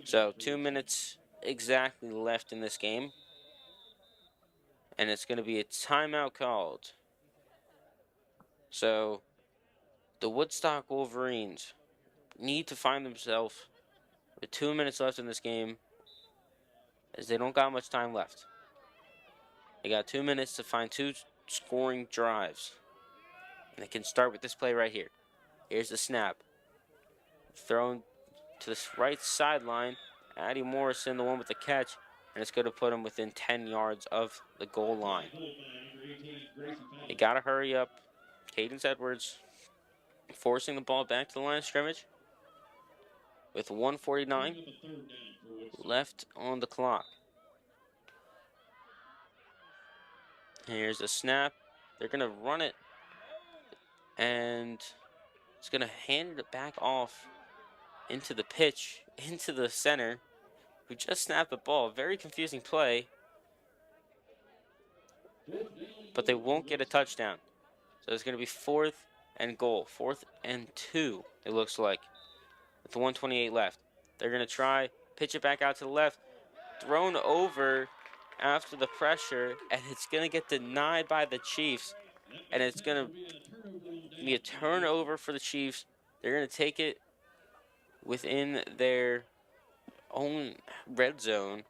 So 2 minutes exactly left in this game. And it's going to be a timeout called. So the Woodstock Wolverines need to find themselves with 2 minutes left in this game, as they don't got much time left. They got 2 minutes to find 2 scoring drives. And they can start with this play right here. Here's the snap. Thrown to the right sideline. Addie Morrison, the one with the catch. And it's going to put him within 10 yards of the goal line. They got to hurry up. Cadence Edwards forcing the ball back to the line of scrimmage with 1:49 left on the clock. Here's the snap. They're going to run it. And it's going to hand it back off into the pitch, into the center, who just snapped the ball. Very confusing play. But they won't get a touchdown. So it's going to be 4th and goal. 4th and 2, it looks like, with 1:28 left. They're going to try, pitch it back out to the left. Thrown over after the pressure, and it's going to get denied by the Chiefs. And it's going to be a turnover for the Chiefs. They're going to take it within their own red zone,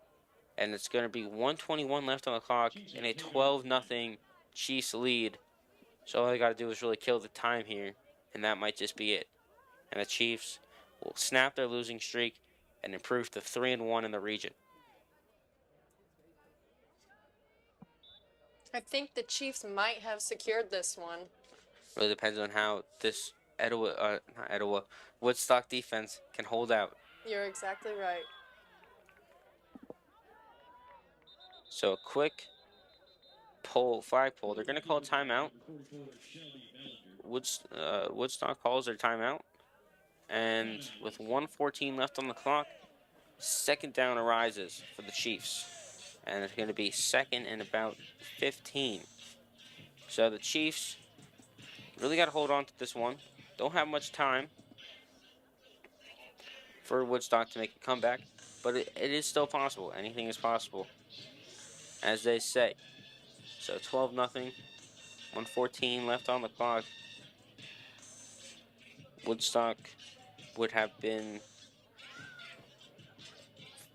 and it's going to be 1:21 left on the clock and a 12-0 Chiefs lead. So all they got to do is really kill the time here, and that might just be it. And the Chiefs will snap their losing streak and improve to 3-1 in the region. I think the Chiefs might have secured this one. Really depends on how this Woodstock defense can hold out. You're exactly right. So a quick flag pull. They're going to call a timeout. Woodstock calls their timeout. And with 1:14 left on the clock, second down arises for the Chiefs. And it's going to be 2nd and about 15. So the Chiefs really got to hold on to this one. Don't have much time for Woodstock to make a comeback, but it is still possible. Anything is possible, as they say. So 12-0, 1:14 left on the clock. Woodstock would have been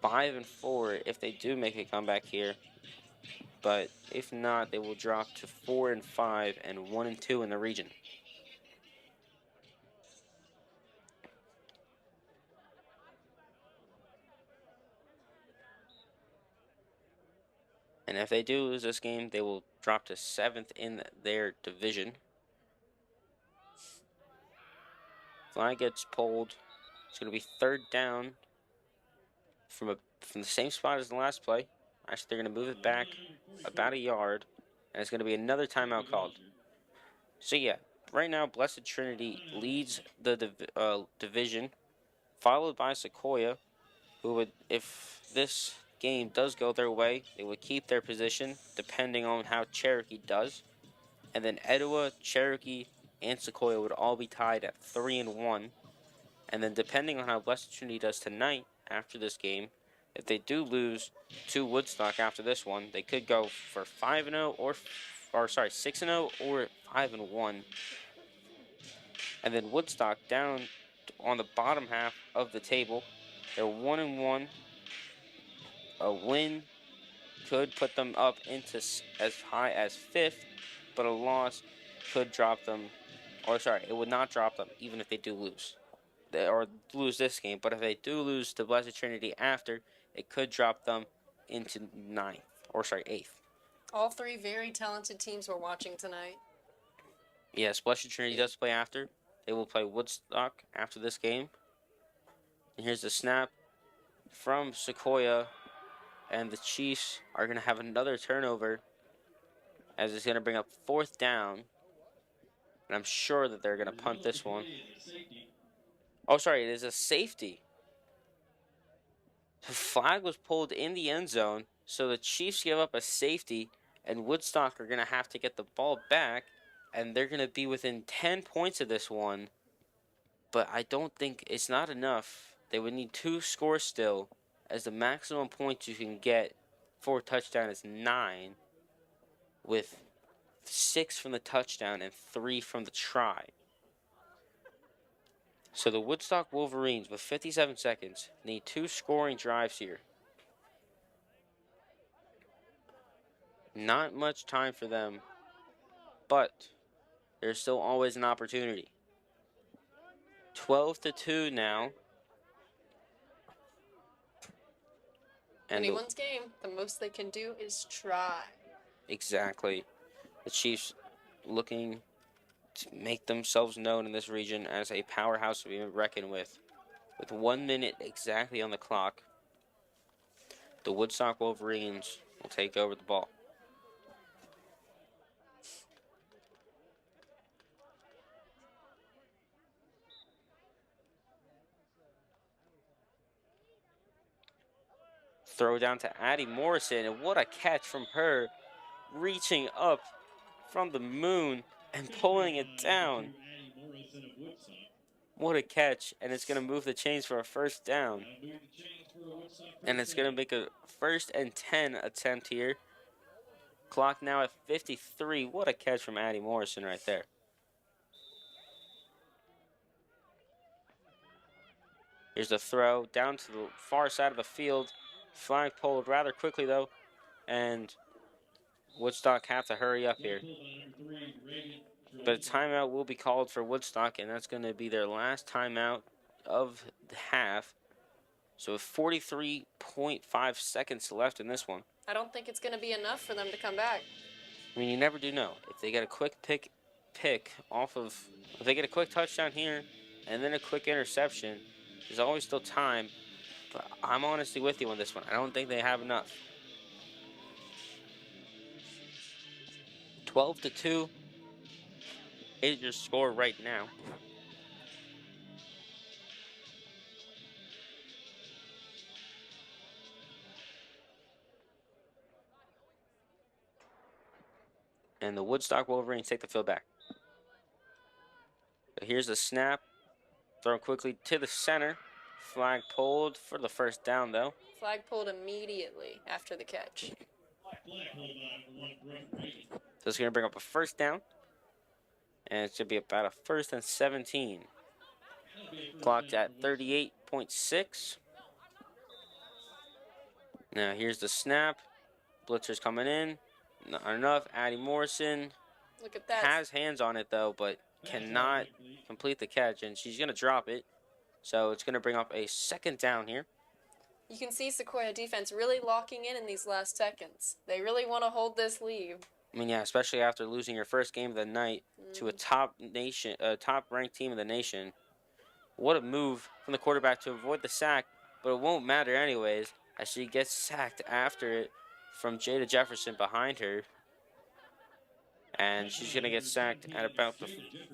5-4 if they do make a comeback here. But if not, they will drop to 4-5 and 1-2 in the region. And if they do lose this game, they will drop to 7th in their division. Flag gets pulled. It's going to be 3rd down from the same spot as the last play. Actually, they're going to move it back about a yard, and it's going to be another timeout called. So yeah, right now, Blessed Trinity leads the division, followed by Sequoyah, who would, if this game does go their way, they would keep their position depending on how Cherokee does. And then Etowah, Cherokee, and Sequoyah would all be tied at 3-1. And then depending on how Blessed Trinity does tonight after this game, if they do lose to Woodstock after this one, they could go for 5-0 or sorry, 6-0 or 5-1. And then Woodstock down on the bottom half of the table. They're 1-1. A win could put them up into as high as 5th, but a loss could drop them, or sorry, it would not drop them even if they do lose. Or lose this game, but if they do lose to Blessed Trinity after, it could drop them into 8th. All three very talented teams we're watching tonight. Yes, Blessed Trinity does play after. They will play Woodstock after this game. And here's the snap from Sequoyah, and the Chiefs are going to have another turnover as it's going to bring up 4th down. And I'm sure that they're going to punt this one. Oh, sorry, it is a safety. The flag was pulled in the end zone, so the Chiefs give up a safety, and Woodstock are going to have to get the ball back, and they're going to be within 10 points of this one. But I don't think it's not enough. They would need 2 scores still, as the maximum points you can get for a touchdown is 9, with 6 from the touchdown and 3 from the try. So the Woodstock Wolverines, with 57 seconds, need 2 scoring drives here. Not much time for them, but there's still always an opportunity. 12-2 now. And Anyone's game, the most they can do is try. Exactly. The Chiefs looking to make themselves known in this region as a powerhouse to be reckoned with. With 1 minute exactly on the clock, the Woodstock Wolverines will take over the ball. Throw down to Addie Morrison, and what a catch from her, reaching up from the moon and pulling it down. What a catch, and it's going to move the chains for a 1st down. And it's going to make a 1st and 10 attempt here. Clock now at 53. What a catch from Addie Morrison right there. Here's the throw down to the far side of the field. Flag pulled rather quickly, though, and Woodstock have to hurry up here. But a timeout will be called for Woodstock, and that's going to be their last timeout of the half. So with 43.5 seconds left in this one. I don't think it's going to be enough for them to come back. I mean, you never do know. If they get a quick pick off of, if they get a quick touchdown here and then a quick interception, there's always still time. But I'm honestly with you on this one. I don't think they have enough. 12-2 is your score right now. And the Woodstock Wolverines take the field back. So here's the snap. Thrown quickly to the center. Flag pulled for the 1st down, though. Flag pulled immediately after the catch. So it's going to bring up a 1st down. And it should be about a 1st and 17. Clocked at 38.6. Now here's the snap. Blitzer's coming in. Not enough. Addie Morrison Look at that. has hands on it, though, but cannot complete the catch. And she's going to drop it. So it's going to bring up a 2nd down here. You can see Sequoyah defense really locking in these last seconds. They really want to hold this lead. I mean, yeah, especially after losing your 1st game of the night to a top-ranked team in the nation. What a move from the quarterback to avoid the sack, but it won't matter anyways, as she gets sacked after it from Jada Jefferson behind her. And she's going to get sacked at about the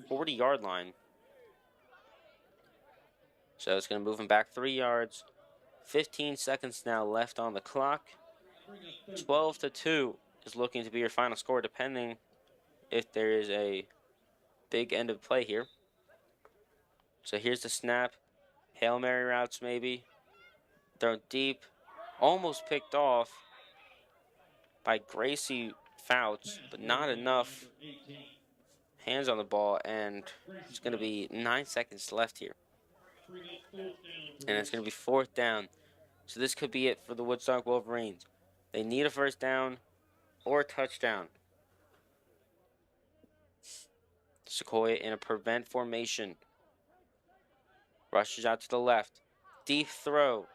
40-yard line. So it's going to move him back 3 yards. 15 seconds now left on the clock. 12-2 is looking to be your final score, depending if there is a big end of play here. So here's the snap. Hail Mary routes maybe. Thrown deep. Almost picked off by Gracie Fouts, but not enough. Hands on the ball, and it's going to be 9 seconds left here. And it's going to be 4th down. So this could be it for the Woodstock Wolverines. They need a first down or a touchdown. Sequoyah in a prevent formation. Rushes out to the left. Deep throw.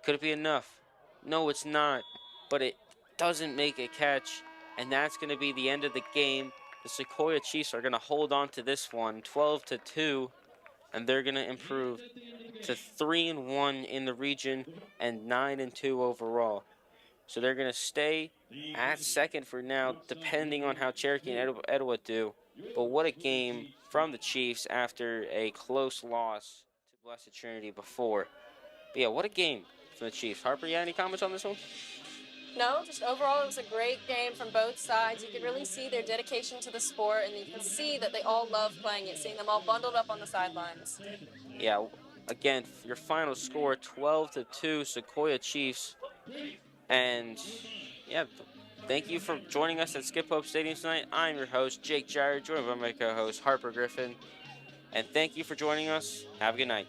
Could it be enough? No, it's not. But it doesn't make a catch. And that's going to be the end of the game. The Sequoyah Chiefs are going to hold on to this one, 12-2. And they're going to improve to 3-1 in the region and 9-2 overall. So they're going to stay at second for now, depending on how Cherokee and Etowah do. But what a game from the Chiefs after a close loss to Blessed Trinity before. But yeah, what a game from the Chiefs. Harper, you have any comments on this one? No, just overall it was a great game from both sides. You could really see their dedication to the sport, and you can see that they all love playing it, seeing them all bundled up on the sidelines. Yeah, again, your final score, 12-2, Sequoyah Chiefs. And yeah, thank you for joining us at Skip Hope Stadium tonight. I'm your host, Jake Jarrett, joined by my co-host, Harper Griffin. And thank you for joining us. Have a good night.